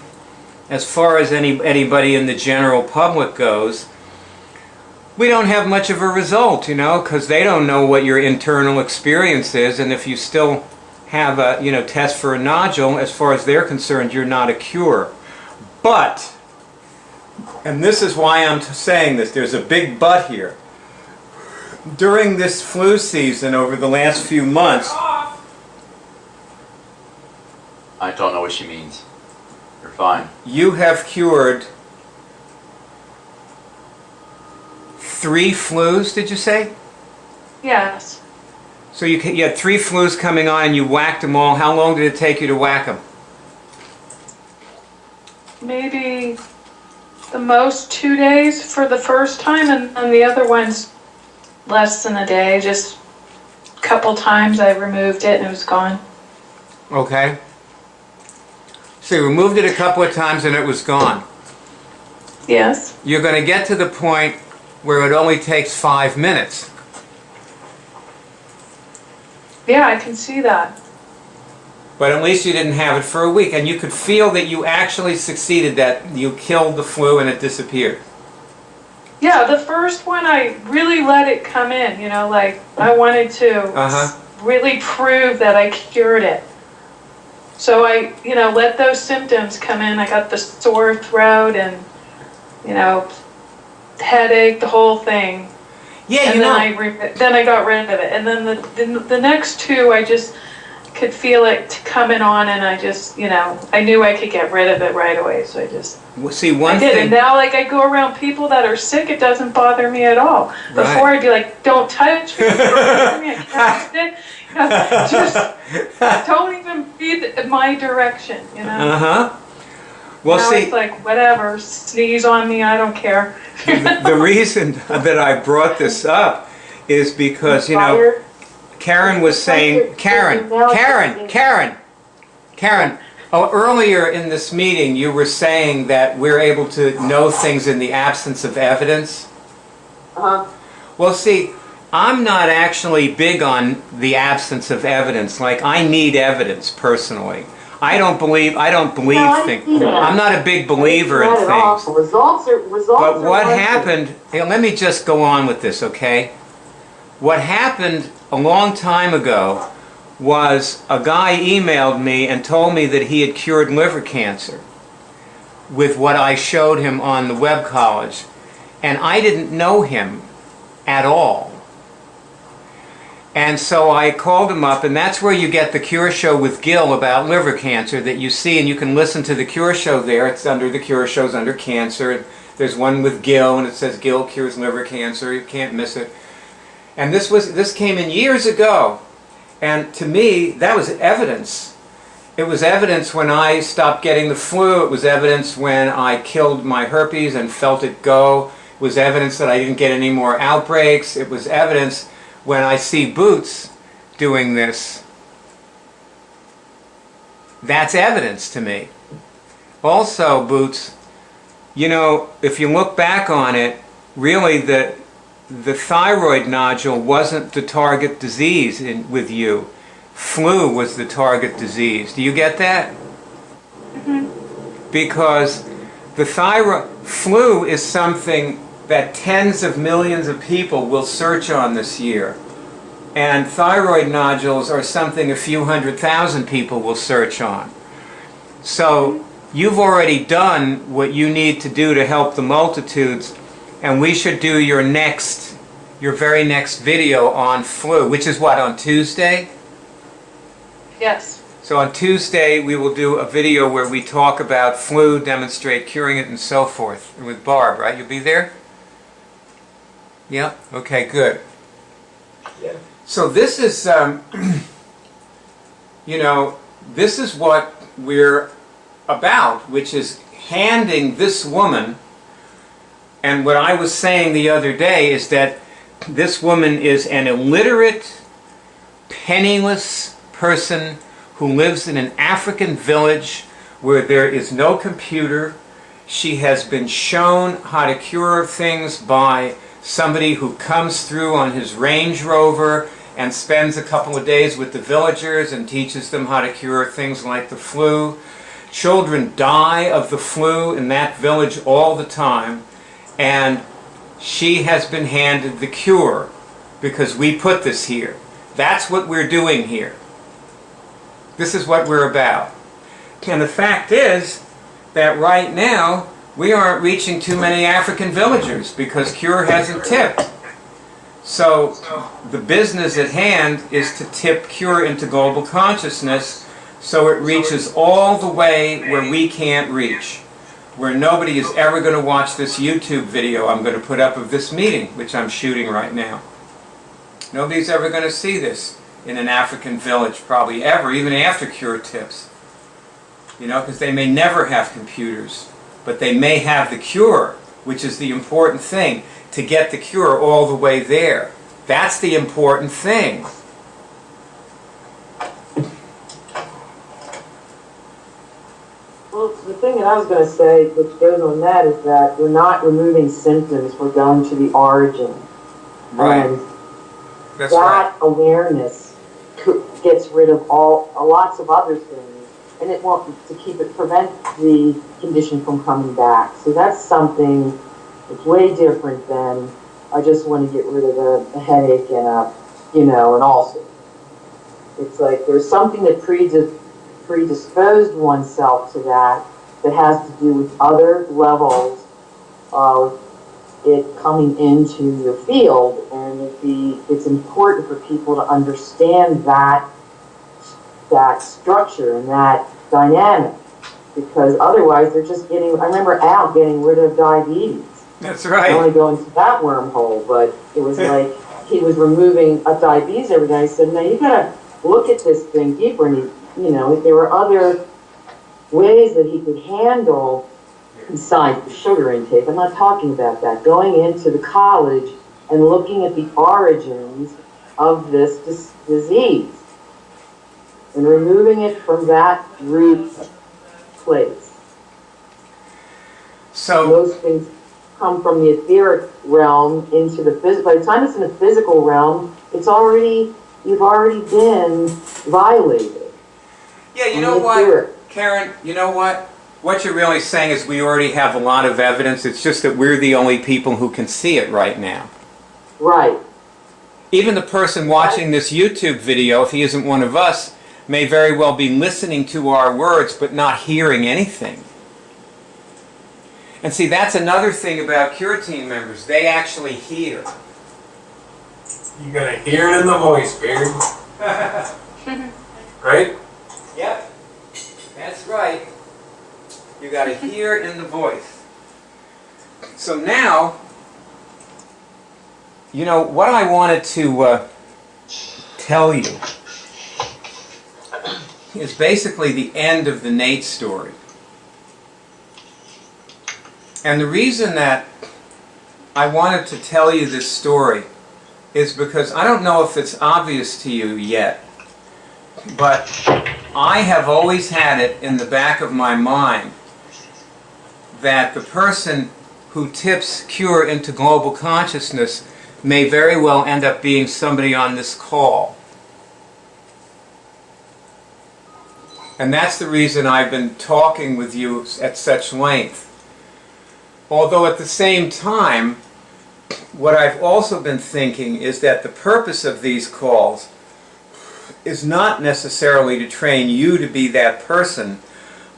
as far as anybody in the general public goes, we don't have much of a result, you know, because they don't know what your internal experience is, and if you still have a, test for a nodule, as far as they're concerned, you're not a cure. But, and this is why I'm saying this, there's a big but here. During this flu season over the last few months, I don't know what she means. You're fine. you have cured 3 flus, did you say? Yes. So you had 3 flus coming on and you whacked them all. How long did it take you to whack them? Maybe the most 2 days for the first time, and then the other ones less than a day. Just a couple times I removed it and it was gone. Okay. So you removed it a couple of times and it was gone. Yes. You're going to get to the point where it only takes 5 minutes. Yeah, I can see that. But at least you didn't have it for a week, and you could feel that you actually succeeded, that you killed the flu and it disappeared. Yeah, the first one I really let it come in, like I wanted to really prove that I cured it. So I, let those symptoms come in. I got the sore throat and, headache, the whole thing. Yeah, and then I got rid of it. And then the next 2, I just could feel it coming on, and I just, I knew I could get rid of it right away. So I just see one I did. thing. And now, like, I go around people that are sick, it doesn't bother me at all. Before I'd be like, don't touch me, I can't just don't even be my direction, Well, now see, it's like, whatever, sneeze on me, I don't care. the reason that I brought this up is because, Karen was saying, Karen, earlier in this meeting you were saying that we're able to know things in the absence of evidence. Well, see, I'm not actually big on the absence of evidence. Like, I need evidence personally. I don't believe things. I'm not a big believer in things. Results are But what one thing. happened, let me just go on with this, okay? What happened a long time ago was a guy emailed me and told me that he had cured liver cancer with what I showed him on the web college. And I didn't know him at all. And so I called him up, and that's where you get the Cure Show with Gil about liver cancer that you see, and you can listen to the Cure Show there. It's under the Cure Show's under cancer. There's one with Gil, and it says Gil cures liver cancer. You can't miss it. And this came in years ago, and to me that was evidence. It was evidence when I stopped getting the flu. It was evidence when I killed my herpes and felt it go. It was evidence that I didn't get any more outbreaks. It was evidence when I see Boots doing this. That's evidence to me. Also, Boots, if you look back on it, really the thyroid nodule wasn't the target disease with you. flu was the target disease. Do you get that? Because the flu is something that tens of millions of people will search on this year. And thyroid nodules are something a few 100,000 people will search on. So you've already done what you need to do to help the multitudes, and we should do your very next video on flu, which is what, on Tuesday? Yes. So on Tuesday we will do a video where we talk about flu, demonstrate curing it, and so forth, with Barb, right? You'll be there? Yeah? Okay, good. Yeah. So this is, you know, this is what we're about, which is handing this woman, and what I was saying the other day is that this woman is an illiterate, penniless person who lives in an African village where there is no computer. She has been shown how to cure things by somebody who comes through on his Range Rover and spends a couple of days with the villagers and teaches them how to cure things like the flu. Children die of the flu in that village all the time, and she has been handed the cure because we put this here. That's what we're doing here. This is what we're about. And the fact is that right now we aren't reaching too many African villagers because Cure hasn't tipped. So the business at hand is to tip Cure into global consciousness so it reaches all the way where we can't reach, where nobody is ever going to watch this YouTube video I'm going to put up of this meeting, which I'm shooting right now. Nobody's ever going to see this in an African village, probably ever, even after Cure tips. You know, because they may never have computers, but they may have the cure, which is the important thing, to get the cure all the way there. That's the important thing. Well, the thing that I was going to say, which goes on that, is that we're not removing symptoms, we're going to the origin. Right. And That's that right. awareness gets rid of lots of other things, and it won't, prevent the condition from coming back. So that's something that's way different than, I just want to get rid of a headache and an ulcer. It's like there's something that predisposed oneself to that has to do with other levels of it coming into your field, and it's important for people to understand that structure and that dynamic, because otherwise they're just getting, I remember Al getting rid of diabetes. That's I right. don't want to go into that wormhole, but it was like he was removing a diabetes every day. I said, no, you gotta look at this thing deeper, and if there were other ways that he could handle besides the sugar intake. I'm not talking about that. Going into the college and looking at the origins of this disease and removing it from that root place. So those things come from the etheric realm into the physical. By the time it's in the physical realm, you've already been violated. yeah, you know what, Karen, you know what? What you're really saying is we already have a lot of evidence. It's just that we're the only people who can see it right now. Right. Even the person watching this YouTube video, if he isn't one of us, may very well be listening to our words but not hearing anything. And see, that's another thing about CureTeam members. They actually hear. You gotta hear it in the voice, Barry. Right? Yep. That's right. You got to hear in the voice. So now, what I wanted to tell you is basically the end of the Nate story. And the reason that I wanted to tell you this story is because I don't know if it's obvious to you yet, but I have always had it in the back of my mind that the person who tips Cure into global consciousness may very well end up being somebody on this call. And that's the reason I've been talking with you at such length. Although at the same time, what I've also been thinking is that the purpose of these calls is not necessarily to train you to be that person,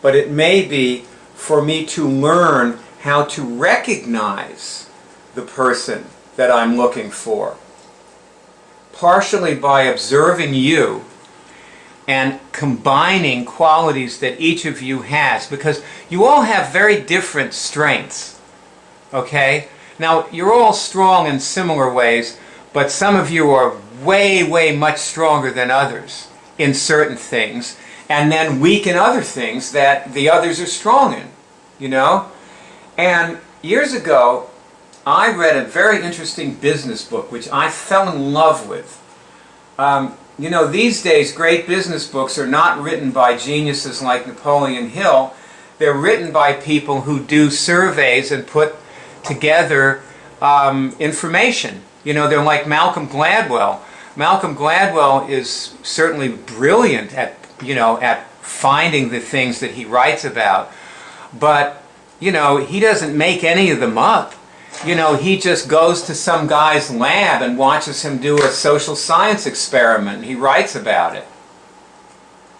but it may be for me to learn how to recognize the person that I'm looking for. Partially by observing you and combining qualities that each of you has, because you all have very different strengths, okay? Now, you're all strong in similar ways, but some of you are way, way much stronger than others in certain things, and then weak in other things that the others are strong in, you know? And years ago, I read a very interesting business book, which I fell in love with. You know, these days, great business books are not written by geniuses like Napoleon Hill. They're written by people who do surveys and put together information. You know, they're like Malcolm Gladwell. Malcolm Gladwell is certainly brilliant at, you know, at finding the things that he writes about. But, you know, he doesn't make any of them up. You know, he just goes to some guy's lab and watches him do a social science experiment, and he writes about it.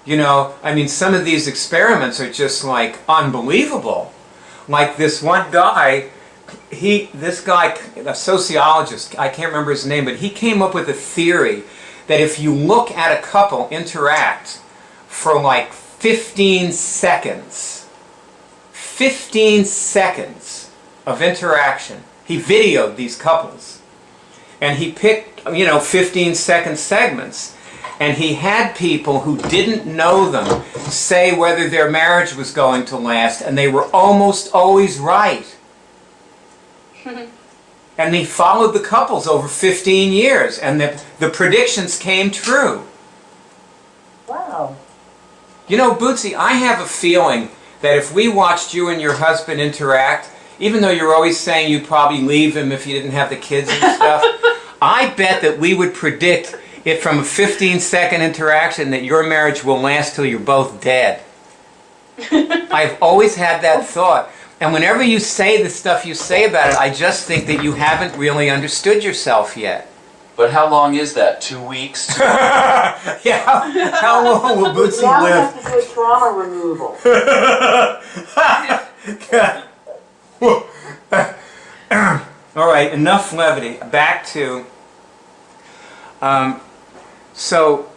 You know, I mean, some of these experiments are just like unbelievable. Like this one guy, this guy, a sociologist, I can't remember his name, but he came up with a theory that if you look at a couple interact for like 15 seconds of interaction, he videoed these couples, and he picked, you know, 15-second segments, and he had people who didn't know them say whether their marriage was going to last, and they were almost always right. And he followed the couples over 15 years, and the predictions came true. Wow. You know, Bootsy, I have a feeling that if we watched you and your husband interact, even though you're always saying you'd probably leave him if you didn't have the kids and stuff, I bet that we would predict it from a 15-second interaction that your marriage will last till you're both dead. I've always had that thought. And whenever you say the stuff you say about it, I just think that you haven't really understood yourself yet. But how long is that? 2 weeks? Yeah, how long will Bootsy Now we live? have to do a trauma removal. All right, enough levity. Back to... so,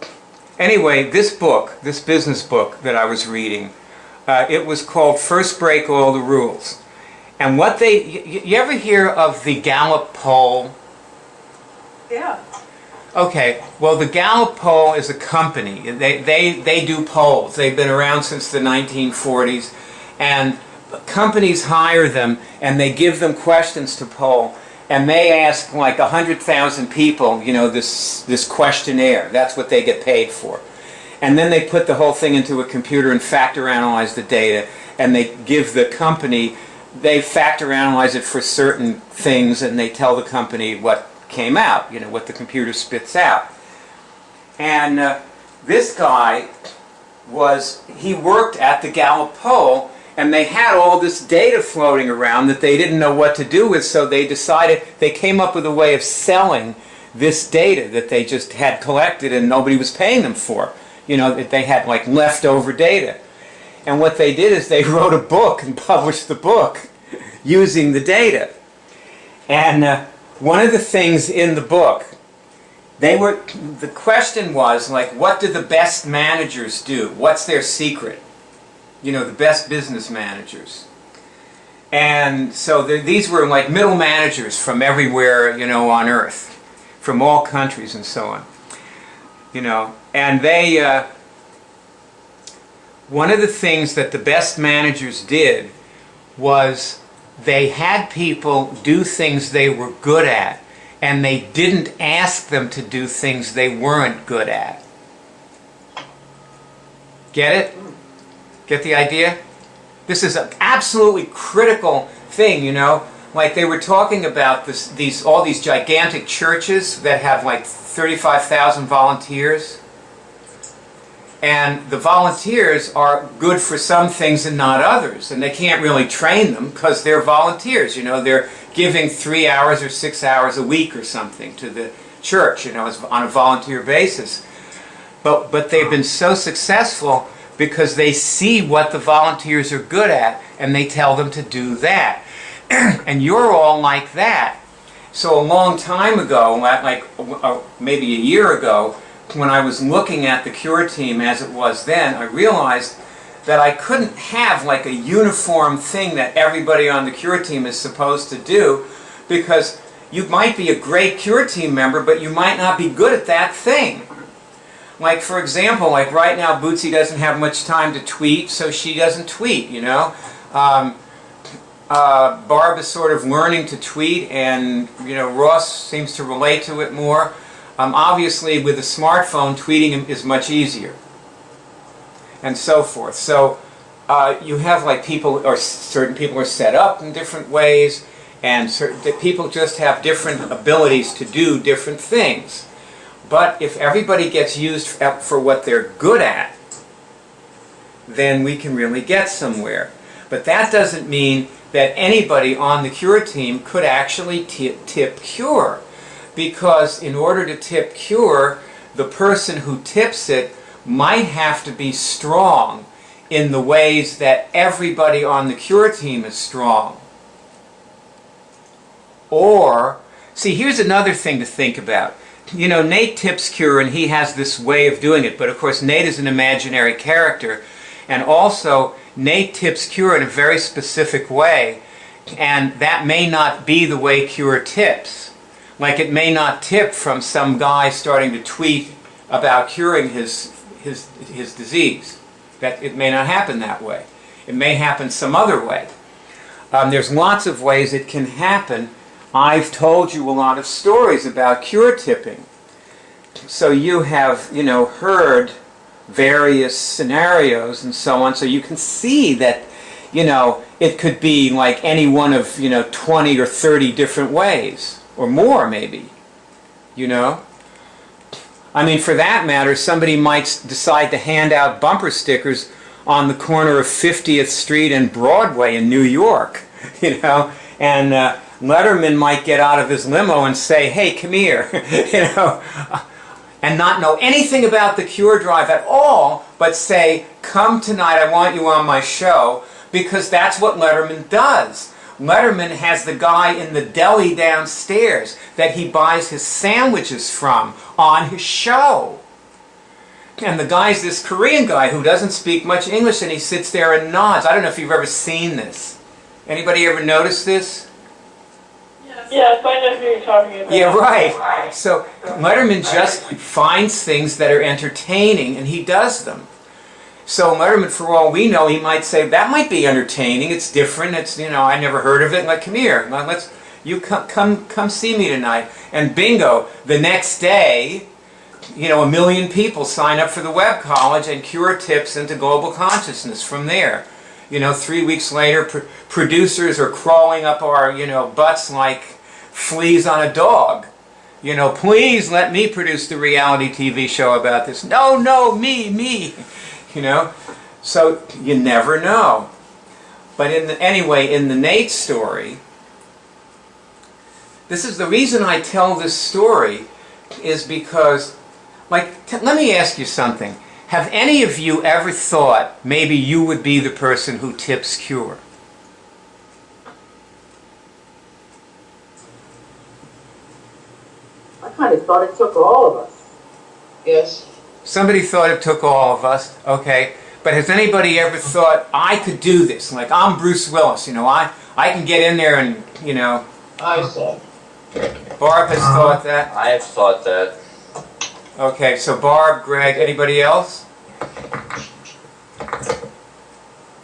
anyway, this book, this business book that I was reading, it was called First Break All the Rules. And what you ever hear of the Gallup poll? Yeah. Okay, well, the Gallup poll is a company. They do polls. They've been around since the 1940s, and companies hire them, and they give them questions to poll, and they ask like 100,000 people, you know, this questionnaire. That's what they get paid for. And then they put the whole thing into a computer and factor analyze the data, and they give the company, they factor analyze it for certain things, and they tell the company what came out, you know, what the computer spits out. And this guy he worked at the Gallup poll, and they had all this data floating around that they didn't know what to do with, so they decided, they came up with a way of selling this data that they just had collected and nobody was paying them for. You know, that they had like leftover data. And what they did is they wrote a book and published the book using the data. And one of the things in the book, the question was like, what do the best managers do? What's their secret? You know, the best business managers. And so these were like middle managers from everywhere, you know, on earth, from all countries and so on. You know, and one of the things that the best managers did was they had people do things they were good at, and they didn't ask them to do things they weren't good at. Get it? Get the idea? This is an absolutely critical thing, you know. Like they were talking about all these gigantic churches that have like 35,000 volunteers. And the volunteers are good for some things and not others. And they can't really train them because they're volunteers. You know, they're giving 3 hours or 6 hours a week or something to the church, you know, on a volunteer basis. But they've been so successful because they see what the volunteers are good at and they tell them to do that. And you're all like that. So a long time ago, like maybe a year ago, when I was looking at the CureTeam as it was then, I realized that I couldn't have like a uniform thing that everybody on the CureTeam is supposed to do, because you might be a great CureTeam member, but you might not be good at that thing. Like, for example, like right now Bootsy doesn't have much time to tweet, so she doesn't tweet, you know. Barb is sort of learning to tweet, and, you know, Ross seems to relate to it more. Obviously, with a smartphone, tweeting is much easier, and so forth. So you have like people, or certain people are set up in different ways, and people just have different abilities to do different things. But if everybody gets used for what they're good at, then we can really get somewhere. But that doesn't mean that anybody on the CureTeam could actually tip Cure. Because in order to tip Cure, the person who tips it might have to be strong in the ways that everybody on the CureTeam is strong. Or, see, here's another thing to think about. You know, Nate tips Cure, and he has this way of doing it, but of course Nate is an imaginary character, and also Nate tips Cure in a very specific way, and that may not be the way Cure tips. Like, it may not tip from some guy starting to tweet about curing his disease. That it may not happen that way. It may happen some other way. There's lots of ways it can happen. I've told you a lot of stories about Cure tipping. So you have, you know, heard various scenarios and so on, so you can see that, you know, it could be like any one of, you know, 20 or 30 different ways. Or more, maybe, you know? I mean, for that matter, somebody might decide to hand out bumper stickers on the corner of 50th Street and Broadway in New York, you know? And Letterman might get out of his limo and say, hey, come here, you know? And not know anything about the Cure Drive at all, but say, come tonight, I want you on my show, because that's what Letterman does. Letterman has the guy in the deli downstairs that he buys his sandwiches from on his show. And the guy's this Korean guy who doesn't speak much English, and he sits there and nods. I don't know if you've ever seen this. Anybody ever noticed this? Yes, I know who you're talking about. Yeah, right. So Letterman just finds things that are entertaining, and he does them. So Letterman, for all we know, he might say, that might be entertaining, it's different, it's, you know, I never heard of it, like, come here, you come see me tonight. And bingo, the next day, you know, 1 million people sign up for the web college, and Cure tips into global consciousness from there. You know, 3 weeks later, producers are crawling up our, you know, butts like fleas on a dog. You know, please let me produce the reality TV show about this. No, no, me. You know, so you never know. But anyway, in the Nate story, this is the reason I tell this story, is because, like, let me ask you something. Have any of you ever thought maybe you would be the person who tips Cure? I kind of thought it took all of us. Yes. Somebody thought it took all of us, okay. But has anybody ever thought, I could do this? Like, I'm Bruce Willis, you know, I can get in there and, you know. I thought. Barb has thought that. I have thought that. Okay, so Barb, Greg, anybody else?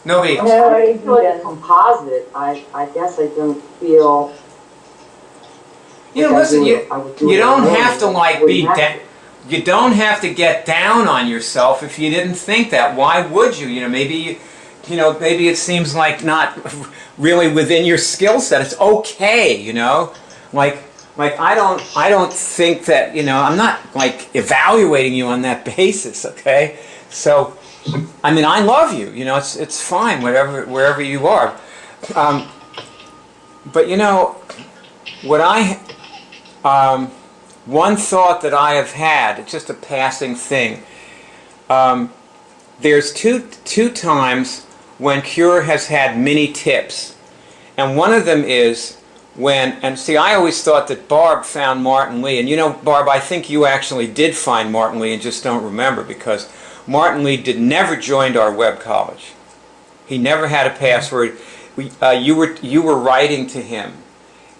Nobody else? No, I feel like a composite. I guess I don't feel. You know, listen, you don't have to, like, be down. You don't have to get down on yourself if you didn't think that. Why would you? You know, maybe it seems like not really within your skill set. It's okay, you know. Like I don't think that, you know, I'm not like evaluating you on that basis, okay? So, I mean, I love you. You know, it's fine, wherever you are. But you know, what one thought that I have had, it's just a passing thing. There's two times when Cure has had many tips, and one of them is when, and see, I always thought that Barb found Martin Lee, and you know, Barb, I think you actually did find Martin Lee and just don't remember, because Martin Lee never joined our web college. He never had a password. You were writing to him,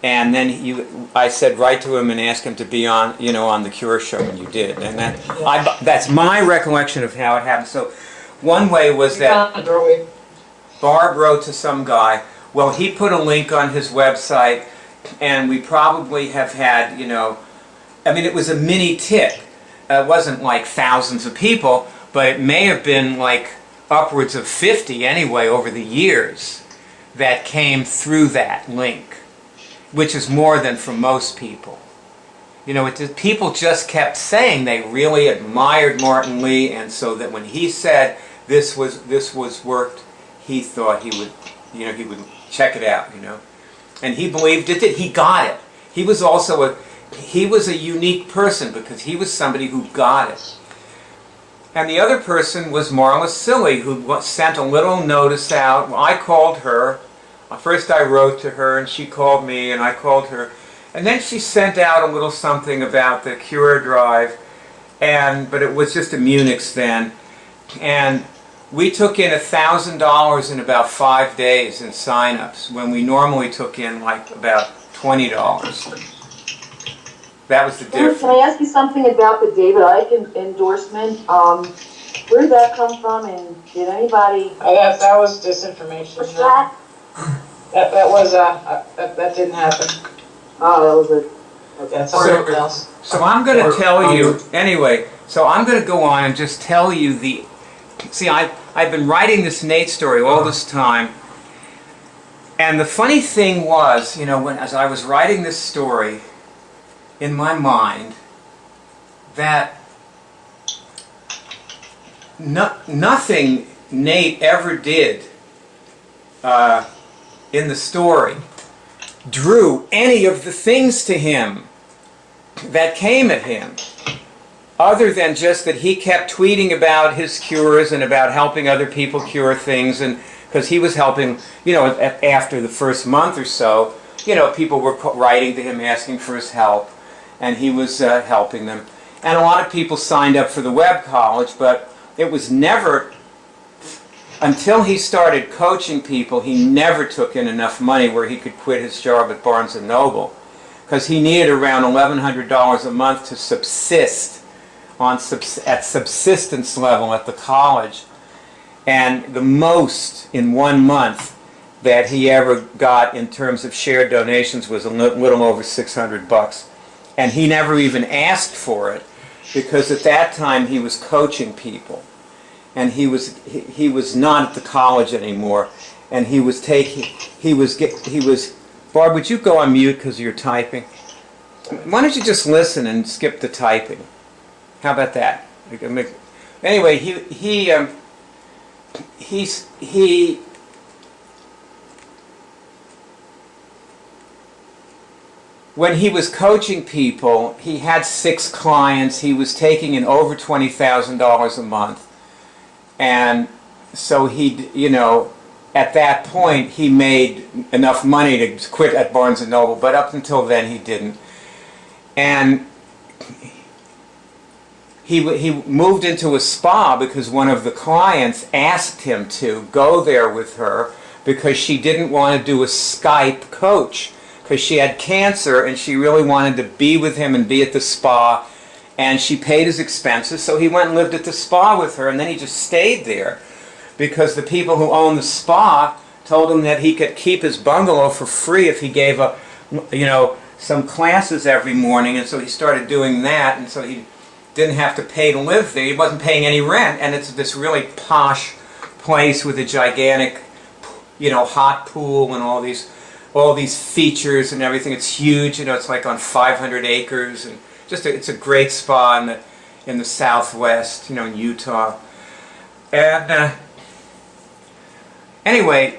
and then I said write to him and ask him to be on, you know, on the Cure show, and you did, and that's my recollection of how it happened. So one way was that Barb wrote to some guy. Well, he put a link on his website, and we probably have had, you know, I mean, it was a mini tip. It wasn't like thousands of people, but it may have been like upwards of 50 anyway over the years that came through that link, which is more than for most people. You know, people just kept saying they really admired Martin Lee, and so that when he said this was worked, he thought he would, you know, he would check it out, you know. And he believed it did. He got it. He was also he was a unique person because he was somebody who got it. And the other person was Marla Silly, who sent a little notice out. Well, I called her. First I wrote to her, and she called me, and I called her. And then she sent out a little something about the Cure Drive, but it was just a Munich then. And we took in $1,000 in about 5 days in sign-ups, when we normally took in like about $20. That was the difference. Can I ask you something about the David Icke endorsement? Where did that come from, and did anybody? That was disinformation. What's that? That didn't happen. Oh, that was a. That's something else. So I'm going to tell you anyway. So I'm going to go on and just tell you the. See, I've been writing this Nate story all this time, and the funny thing was, you know, as I was writing this story, in my mind, that nothing Nate ever did in the story drew any of the things to him that came at him, other than just that he kept tweeting about his cures and about helping other people cure things, and because he was helping, you know, after the first month or so, you know, people were writing to him asking for his help, and he was helping them. And a lot of people signed up for the web college, but it was never, until he started coaching people, he never took in enough money where he could quit his job at Barnes & Noble, because he needed around $1,100 a month to subsist at subsistence level at the college. And the most in 1 month that he ever got in terms of shared donations was a little over $600. And he never even asked for it, because at that time he was coaching people, and he was not at the college anymore, and he was Barb, would you go on mute because you're typing? Why don't you just listen and skip the typing? How about that? Anyway, when he was coaching people, he had 6 clients. He was taking in over $20,000 a month. And so he, you know, at that point, he made enough money to quit at Barnes & Noble, but up until then, he didn't. And he moved into a spa because one of the clients asked him to go there with her because she didn't want to do a Skype coach, because she had cancer and she really wanted to be with him and be at the spa, and she paid his expenses, so he went and lived at the spa with her, and then he just stayed there because the people who owned the spa told him that he could keep his bungalow for free if he gave some classes every morning, and so he started doing that, and so he didn't have to pay to live there. He wasn't paying any rent, and it's this really posh place with a gigantic, you know, hot pool and all these features and everything. It's huge, you know, it's like on 500 acres, and it's a great spa in the Southwest, you know, in Utah. And anyway,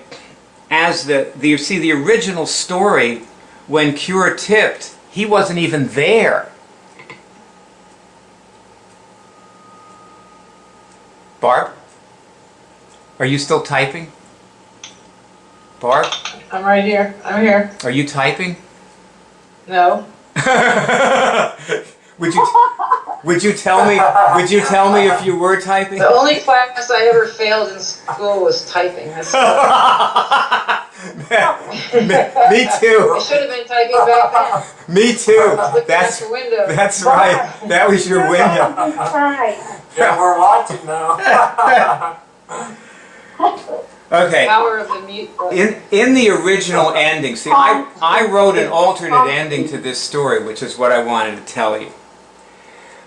as you see the original story, when Cure tipped, he wasn't even there. Barb? Are you still typing? Barb? I'm right here. I'm here. Are you typing? No. Would you tell me if you were typing? The only class I ever failed in school was typing. That's Me too. I should have been typing back then. Me too. That's your window. That's right. That was your window. Right. Yeah, we're watching now. Okay. Power of the mute button. In the original ending, see, I wrote an alternate ending to this story, which is what I wanted to tell you.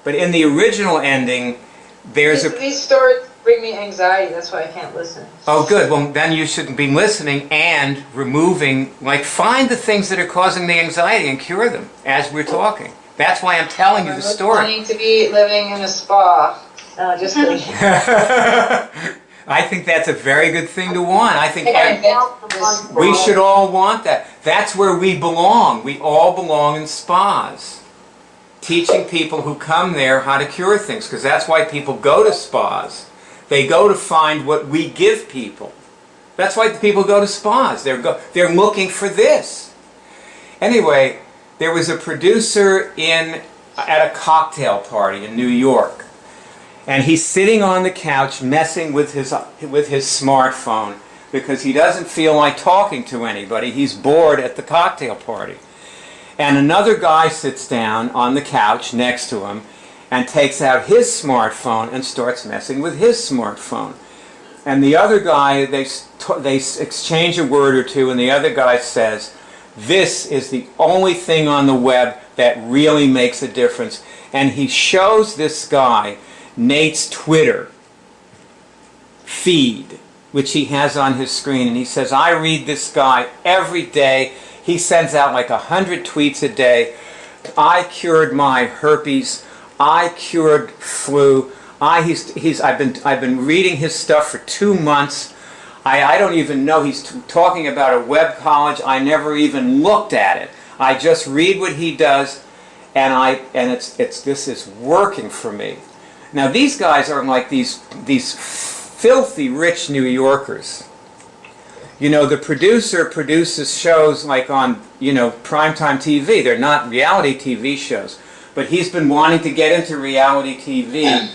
But in the original ending, These stories bring me anxiety. That's why I can't listen. Oh, good. Well, then you should be listening and removing, find the things that are causing the anxiety and cure them as we're talking. That's why I'm telling you the story. Wanting to be living in a spa. No, just kidding. I think that's a very good thing to want. I think This- we should all want that. That's where we belong. We all belong in spas. Teaching people who come there how to cure things, because that's why people go to spas. They go to find what we give people. That's why people go to spas. They're looking for this. Anyway, there was a producer at a cocktail party in New York, and he's sitting on the couch messing with his smartphone because he doesn't feel like talking to anybody. He's bored at the cocktail party. And another guy sits down on the couch next to him and takes out his smartphone and starts messing with his smartphone. And the other guy, they exchange a word or two, and the other guy says, "This is the only thing on the web that really makes a difference." And he shows this guy Nate's Twitter feed, which he has on his screen. And he says, "I read this guy every day. He sends out 100 tweets a day. I cured my herpes. I cured flu. I've been reading his stuff for 2 months. I don't even know. He's talking about a web college. I never even looked at it. I just read what he does, and this is working for me." Now these guys are like these filthy rich New Yorkers. You know, the producer produces shows on, primetime TV. They're not reality TV shows. But he's been wanting to get into reality TV,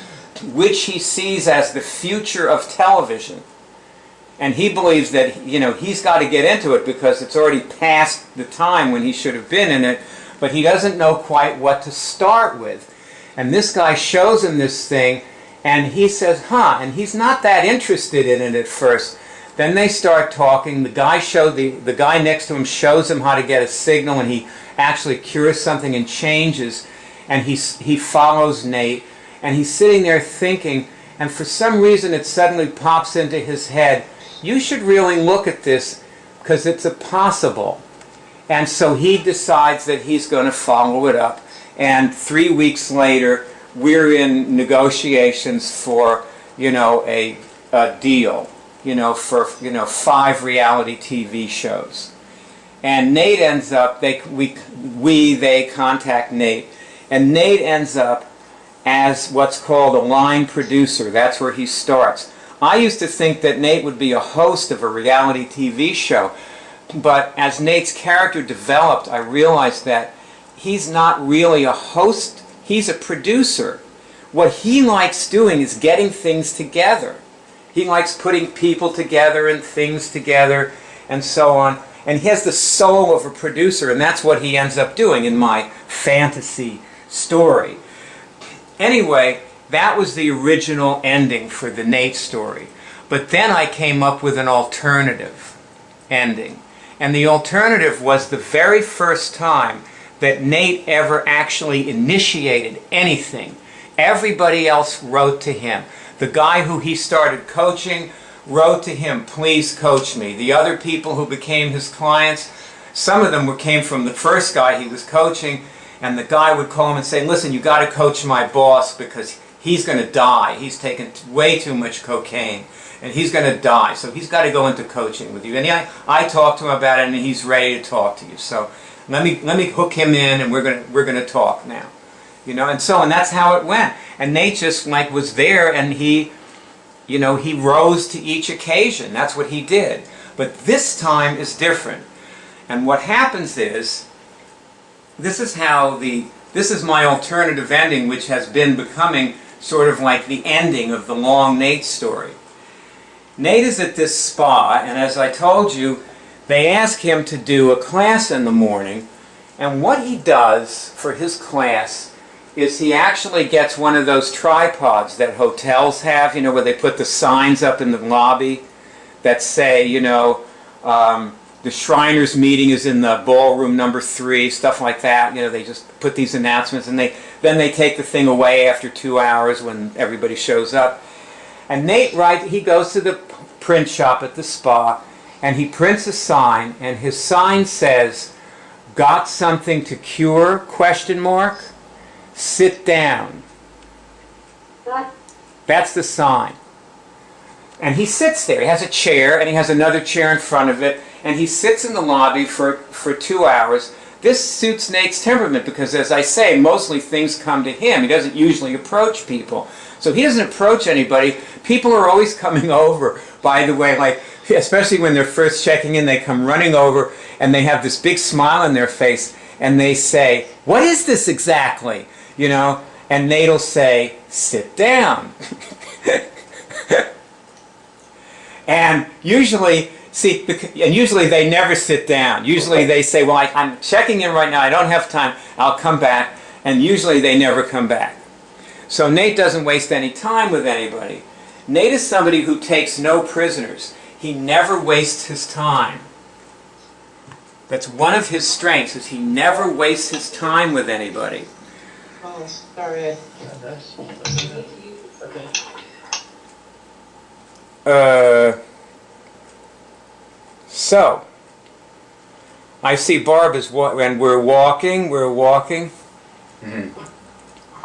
which he sees as the future of television. And he believes that, he's got to get into it because it's already past the time when he should have been in it. But he doesn't know quite what to start with. And this guy shows him this thing, and he says, and he's not that interested in it at first. Then they start talking. The guy next to him shows him how to get a signal, and he actually cures something and changes. And he follows Nate, and he's sitting there thinking, and for some reason it suddenly pops into his head, you should really look at this because it's a possible. And so he decides that he's going to follow it up. And 3 weeks later, we're in negotiations for, a deal. For 5 reality TV shows. And Nate ends up, they contact Nate, and Nate ends up as what's called a line producer. That's where he starts. I used to think that Nate would be a host of a reality TV show, but as Nate's character developed, I realized that he's not really a host, he's a producer. What he likes doing is getting things together. He likes putting people together and things together and so on. And he has the soul of a producer, and that's what he ends up doing in my fantasy story. Anyway, that was the original ending for the Nate story. But then I came up with an alternative ending. And the alternative was the very first time that Nate ever actually initiated anything. Everybody else wrote to him. The guy who he started coaching wrote to him, "Please coach me." The other people who became his clients, some of them came from the first guy he was coaching, and the guy would call him and say, "Listen, you got to coach my boss because he's going to die. He's taken way too much cocaine, and he's going to die. So he's got to go into coaching with you. And I talked to him about it, and he's ready to talk to you. So let me hook him in, and we're gonna talk now, you know. And that's how it went. And Nate just like was there, and he, you know, he rose to each occasion. That's what he did. But this time is different. And what happens is, this is my alternative ending, which has been becoming sort of like the ending of the long Nate story. Nate is at this spa, and as I told you, they ask him to do a class in the morning, and what he does for his class is he actually gets one of those tripods that hotels have, you know, where they put the signs up in the lobby that say, you know, the Shriners meeting is in the ballroom number 3, stuff like that. You know, they just put these announcements, and then they take the thing away after 2 hours when everybody shows up. And Nate, he goes to the print shop at the spa, and he prints a sign, and his sign says, "Got something to cure? ? Sit down." That's the sign. And he sits there. He has a chair, and he has another chair in front of it, and he sits in the lobby for 2 hours. This suits Nate's temperament because, as I say, mostly things come to him. He doesn't usually approach people. So he doesn't approach anybody. People are always coming over, by the way, like, especially when they're first checking in, they come running over, and they have this big smile on their face, and they say, "What is this exactly?" You know, and Nate'll say, "Sit down." And usually they never sit down. Usually they say, "Well, I'm checking in right now, I don't have time, I'll come back," and usually they never come back. So Nate doesn't waste any time with anybody. Nate is somebody who takes no prisoners. He never wastes his time. That's one of his strengths, is he never wastes his time with anybody. Oh, sorry. So, I see Barb is and we're walking.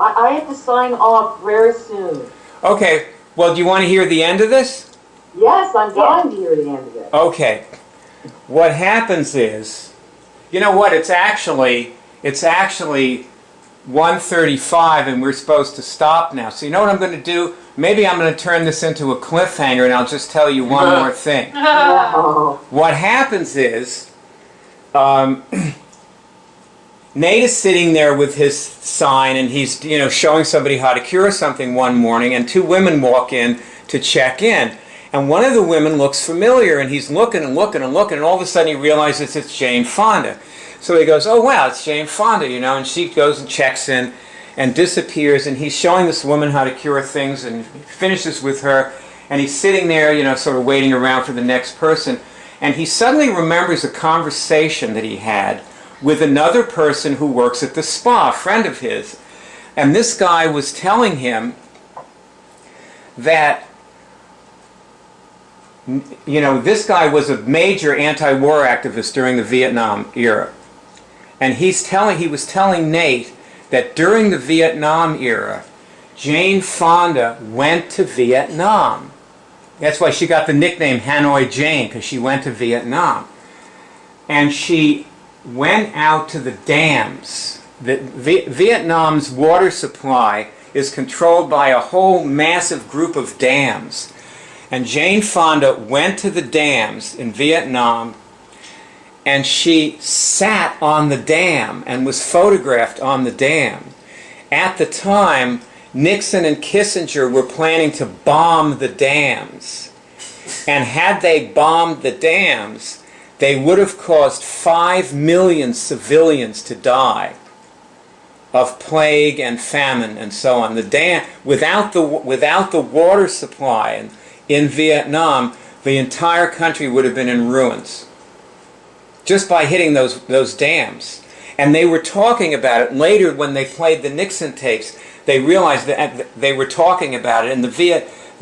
I have to sign off very soon. Okay, well, do you want to hear the end of this? Yes, I'm dying to hear the end of it. Okay. What happens is, you know what, it's actually 1:35 and we're supposed to stop now. So you know what I'm going to do? Maybe I'm going to turn this into a cliffhanger, and I'll just tell you one more thing. No. What happens is, Nate is sitting there with his sign, and he's, you know, showing somebody how to cure something one morning, and 2 women walk in to check in. And one of the women looks familiar, and he's looking and looking and looking, and all of a sudden he realizes it's Jane Fonda. So he goes, "Oh wow, it's Jane Fonda," you know, and she goes and checks in and disappears, and he's showing this woman how to cure things, and finishes with her, and he's sitting there, you know, sort of waiting around for the next person, and he suddenly remembers a conversation that he had with another person who works at the spa, a friend of his. And this guy was telling him that, you know, this guy was a major anti-war activist during the Vietnam era. And he was telling Nate that during the Vietnam era, Jane Fonda went to Vietnam. That's why she got the nickname Hanoi Jane, because she went to Vietnam. And she went out to the dams. Vietnam's water supply is controlled by a whole massive group of dams. And Jane Fonda went to the dams in Vietnam, and she sat on the dam and was photographed on the dam. At the time, Nixon and Kissinger were planning to bomb the dams. And had they bombed the dams, they would have caused 5 million civilians to die of plague and famine and so on. The dam, without the water supply in Vietnam, the entire country would have been in ruins, just by hitting those dams. And they were talking about it later when they played the Nixon tapes. They realized that they were talking about it, and the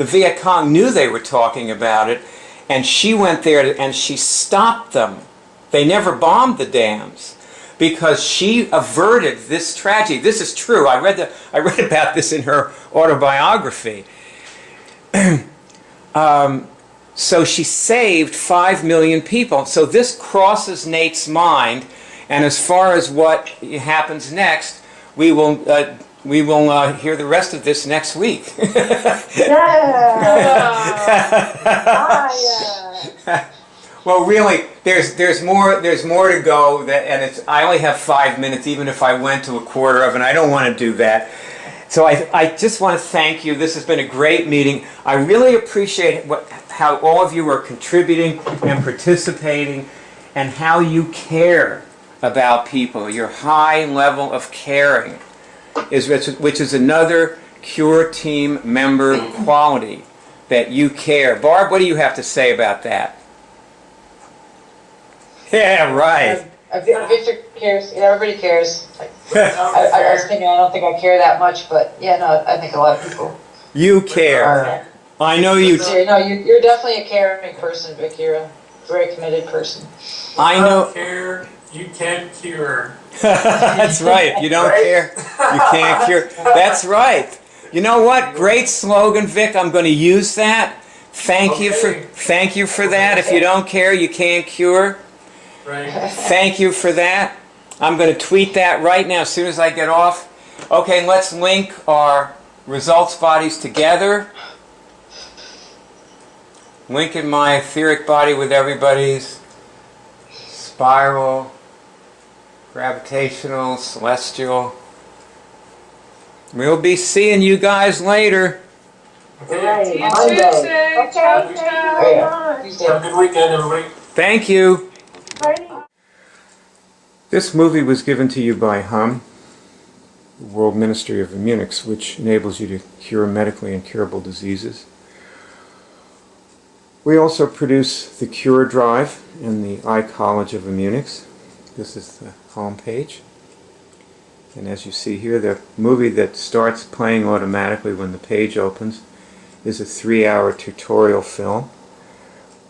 Viet Cong knew they were talking about it, and she went there and she stopped them. They never bombed the dams because she averted this tragedy. This is true. I read about this in her autobiography. So she saved 5 million people. So this crosses Nate's mind, and as far as what happens next, we will hear the rest of this next week. Well, really, there's more to go, and I only have 5 minutes, even if I went to a quarter of it. I don't want to do that. So I just want to thank you. This has been a great meeting. I really appreciate how all of you are contributing and participating, and how you care about people. Your high level of caring, which is another CureTeam member quality, that you care. Barb, what do you have to say about that? Yeah, right. Victor cares. Yeah, everybody cares. I was thinking, I don't think I care that much, but yeah, no, I think a lot of people. You care. I know you. No, you're definitely a caring person, Vic. You're a very committed person. I know. Care, you can't cure. That's right. If you don't care, you can't cure. That's right. You know what? Great slogan, Vic. I'm going to use that. Thank you for that. If you don't care, you can't cure. Right. Thank you for that. I'm going to tweet that right now as soon as I get off. Okay, let's link our results bodies together. Linking my etheric body with everybody's spiral, gravitational, celestial. We'll be seeing you guys later. Right, See you Monday. Tuesday. Okay, Ciao, thank ciao. you very much. Have a good weekend, everybody. Thank you. Very This movie was given to you by HUM, the World Ministry of Immunics, which enables you to cure medically incurable diseases. We also produce the Cure Drive and the iCollege of Immunics. This is the home page. And as you see here, the movie that starts playing automatically when the page opens is a 3-hour tutorial film,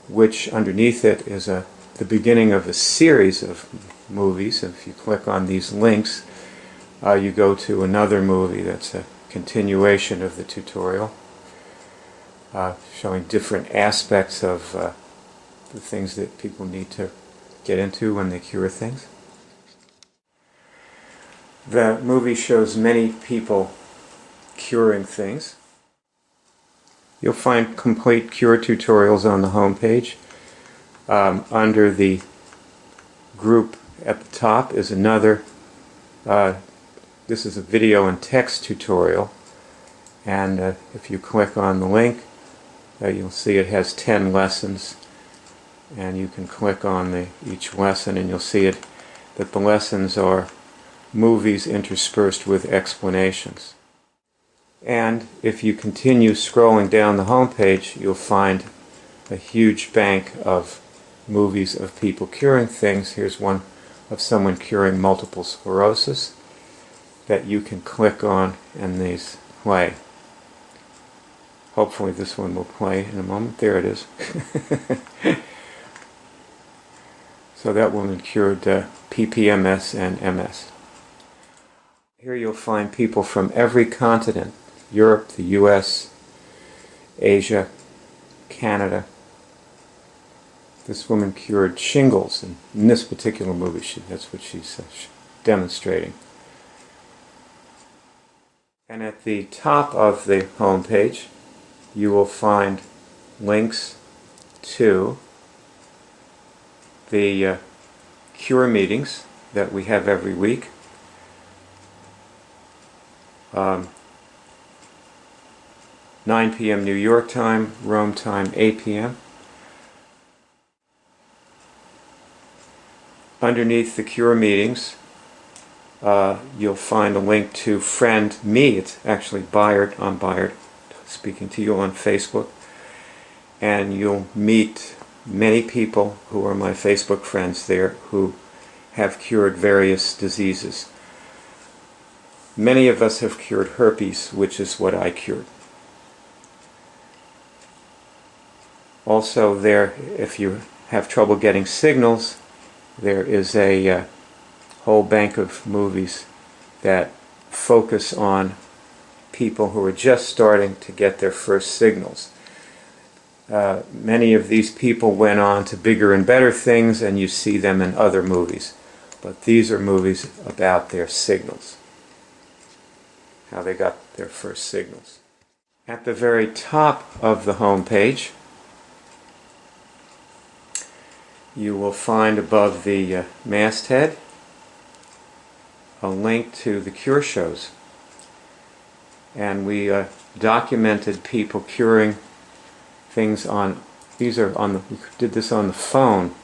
which underneath it is the beginning of a series of movies. If you click on these links, you go to another movie that's a continuation of the tutorial, showing different aspects of the things that people need to get into when they cure things. The movie shows many people curing things. You'll find complete cure tutorials on the home page. Under the group at the top is another, this is a video and text tutorial, and if you click on the link, you'll see it has 10 lessons, and you can click on each lesson and you'll see that the lessons are movies interspersed with explanations. And if you continue scrolling down the home page, you'll find a huge bank of movies of people curing things. Here's one of someone curing multiple sclerosis that you can click on and these play. Hopefully this one will play in a moment. There it is. So that woman cured PPMS and MS. Here you'll find people from every continent: Europe, the US, Asia, Canada. This woman cured shingles, and in this particular movie that's what she's demonstrating. And at the top of the home page you will find links to the cure meetings that we have every week. 9 p.m. New York time, Rome time 8 p.m. Underneath the cure meetings you'll find a link to friend me. It's actually Byard. I'm Byard, speaking to you on Facebook, and you'll meet many people who are my Facebook friends there who have cured various diseases. Many of us have cured herpes, which is what I cured. Also there, if you have trouble getting signals, there is a whole bank of movies that focus on people who are just starting to get their first signals. Many of these people went on to bigger and better things, and you see them in other movies. But these are movies about their signals, how they got their first signals. At the very top of the home page, you will find above the masthead a link to the Cure shows. And we documented people curing things on, we did this on the phone.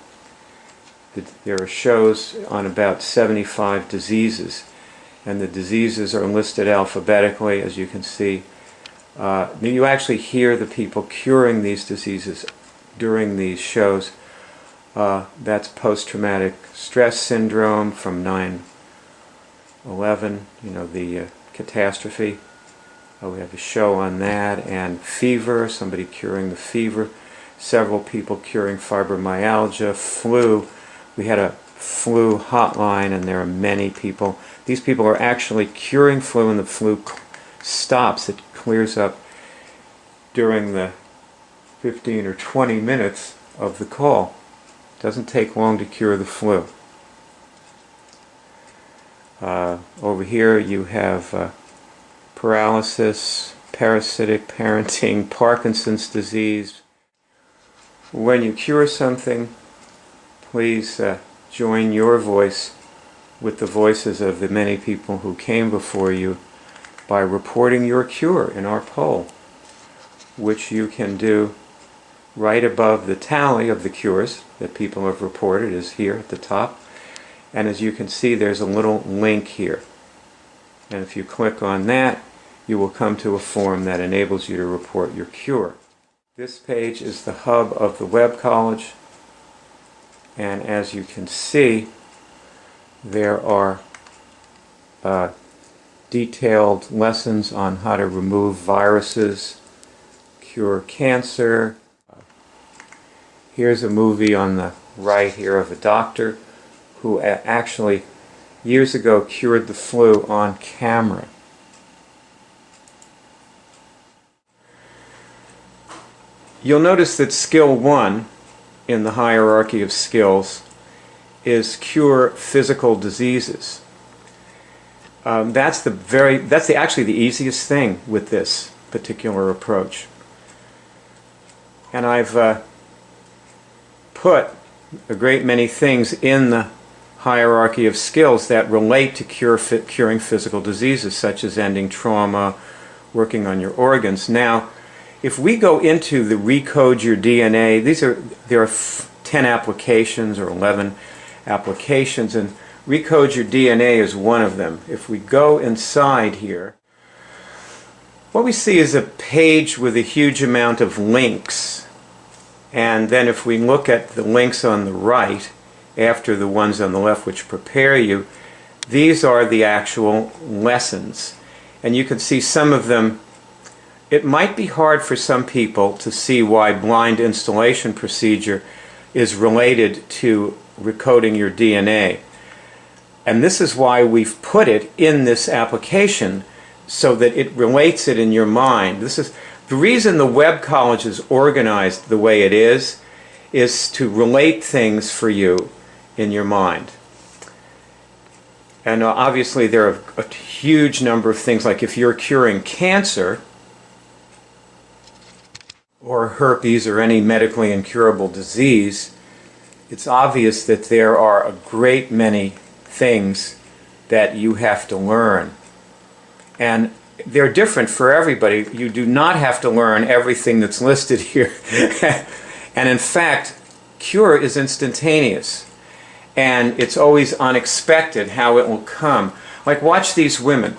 There are shows on about 75 diseases, and the diseases are listed alphabetically, as you can see. You actually hear the people curing these diseases during these shows. That's post-traumatic stress syndrome from 9/11, the catastrophe. We have a show on that, and fever, somebody curing the fever, several people curing fibromyalgia, flu. We had a flu hotline, and there are many people. These people are actually curing flu, and the flu stops. It clears up during the 15 or 20 minutes of the call. It doesn't take long to cure the flu. Over here you have paralysis, parasitic parenting, Parkinson's disease. When you cure something, please join your voice with the voices of the many people who came before you by reporting your cure in our poll, which you can do right above the tally of the cures that people have reported is here at the top. And as you can see, there's a little link here. And if you click on that, you will come to a form that enables you to report your cure. This page is the hub of the Web College, and as you can see, there are detailed lessons on how to remove viruses, cure cancer. Here's a movie on the right here of a doctor who actually years ago cured the flu on camera. You'll notice that skill 1 in the hierarchy of skills is cure physical diseases. That's actually the easiest thing with this particular approach. And I've put a great many things in the hierarchy of skills that relate to curing physical diseases, such as ending trauma, working on your organs. Now, if we go into the Recode Your DNA, there are 10 applications or 11 applications, and Recode Your DNA is one of them. If we go inside here, what we see is a page with a huge amount of links. And then if we look at the links on the right, after the ones on the left which prepare you, these are the actual lessons. And you can see some of them. It might be hard for some people to see why blind installation procedure is related to recoding your DNA. And this is why we've put it in this application, so that it relates it in your mind. This is the reason the Web College is organized the way it is to relate things for you in your mind. And obviously there are a huge number of things, like if you're curing cancer or herpes or any medically incurable disease, it's obvious that there are a great many things that you have to learn. And they're different for everybody. You do not have to learn everything that's listed here. And in fact, cure is instantaneous. And it's always unexpected how it will come. Like, watch these women.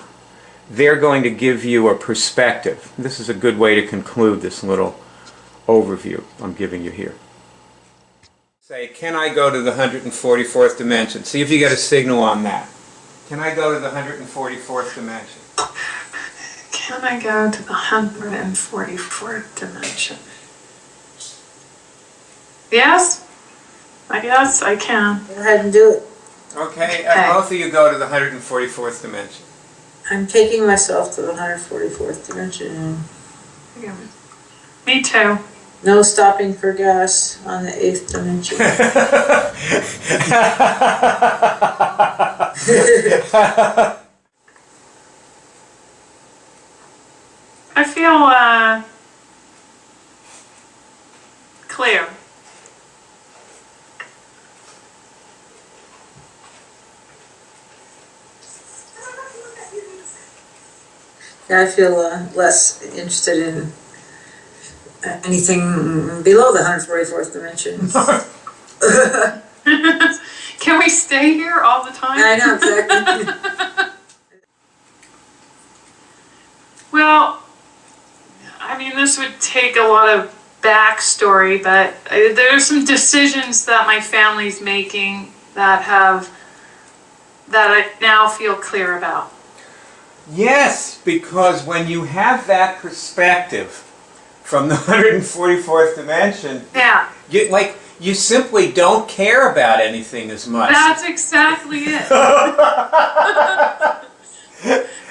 They're going to give you a perspective. This is a good way to conclude this little overview I'm giving you here. Say, can I go to the 144th dimension? See if you get a signal on that. Can I go to the 144th dimension? Can I go to the 144th dimension? Yes? I guess I can. Go ahead and do it. Okay, Okay. both of you go to the 144th dimension. I'm taking myself to the 144th dimension. Me too. No stopping for gas on the 8th dimension. I feel clear. Yeah, I feel less interested in anything below the 144th dimension. Can we stay here all the time? I know, exactly. Well, I mean, this would take a lot of backstory, but there's some decisions that my family's making that I now feel clear about. Yes, because when you have that perspective from the 144th dimension, Yeah, you simply don't care about anything as much. that's exactly it.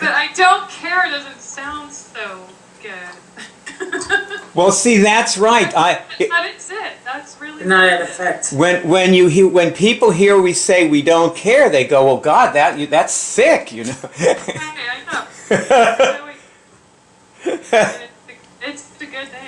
But I don't care doesn't sound so good. Well, see, that's right. That is it. That's really Not in effect. When people hear we say we don't care, they go, "Well, God, that's sick," you know. Okay, I know. It's a good thing.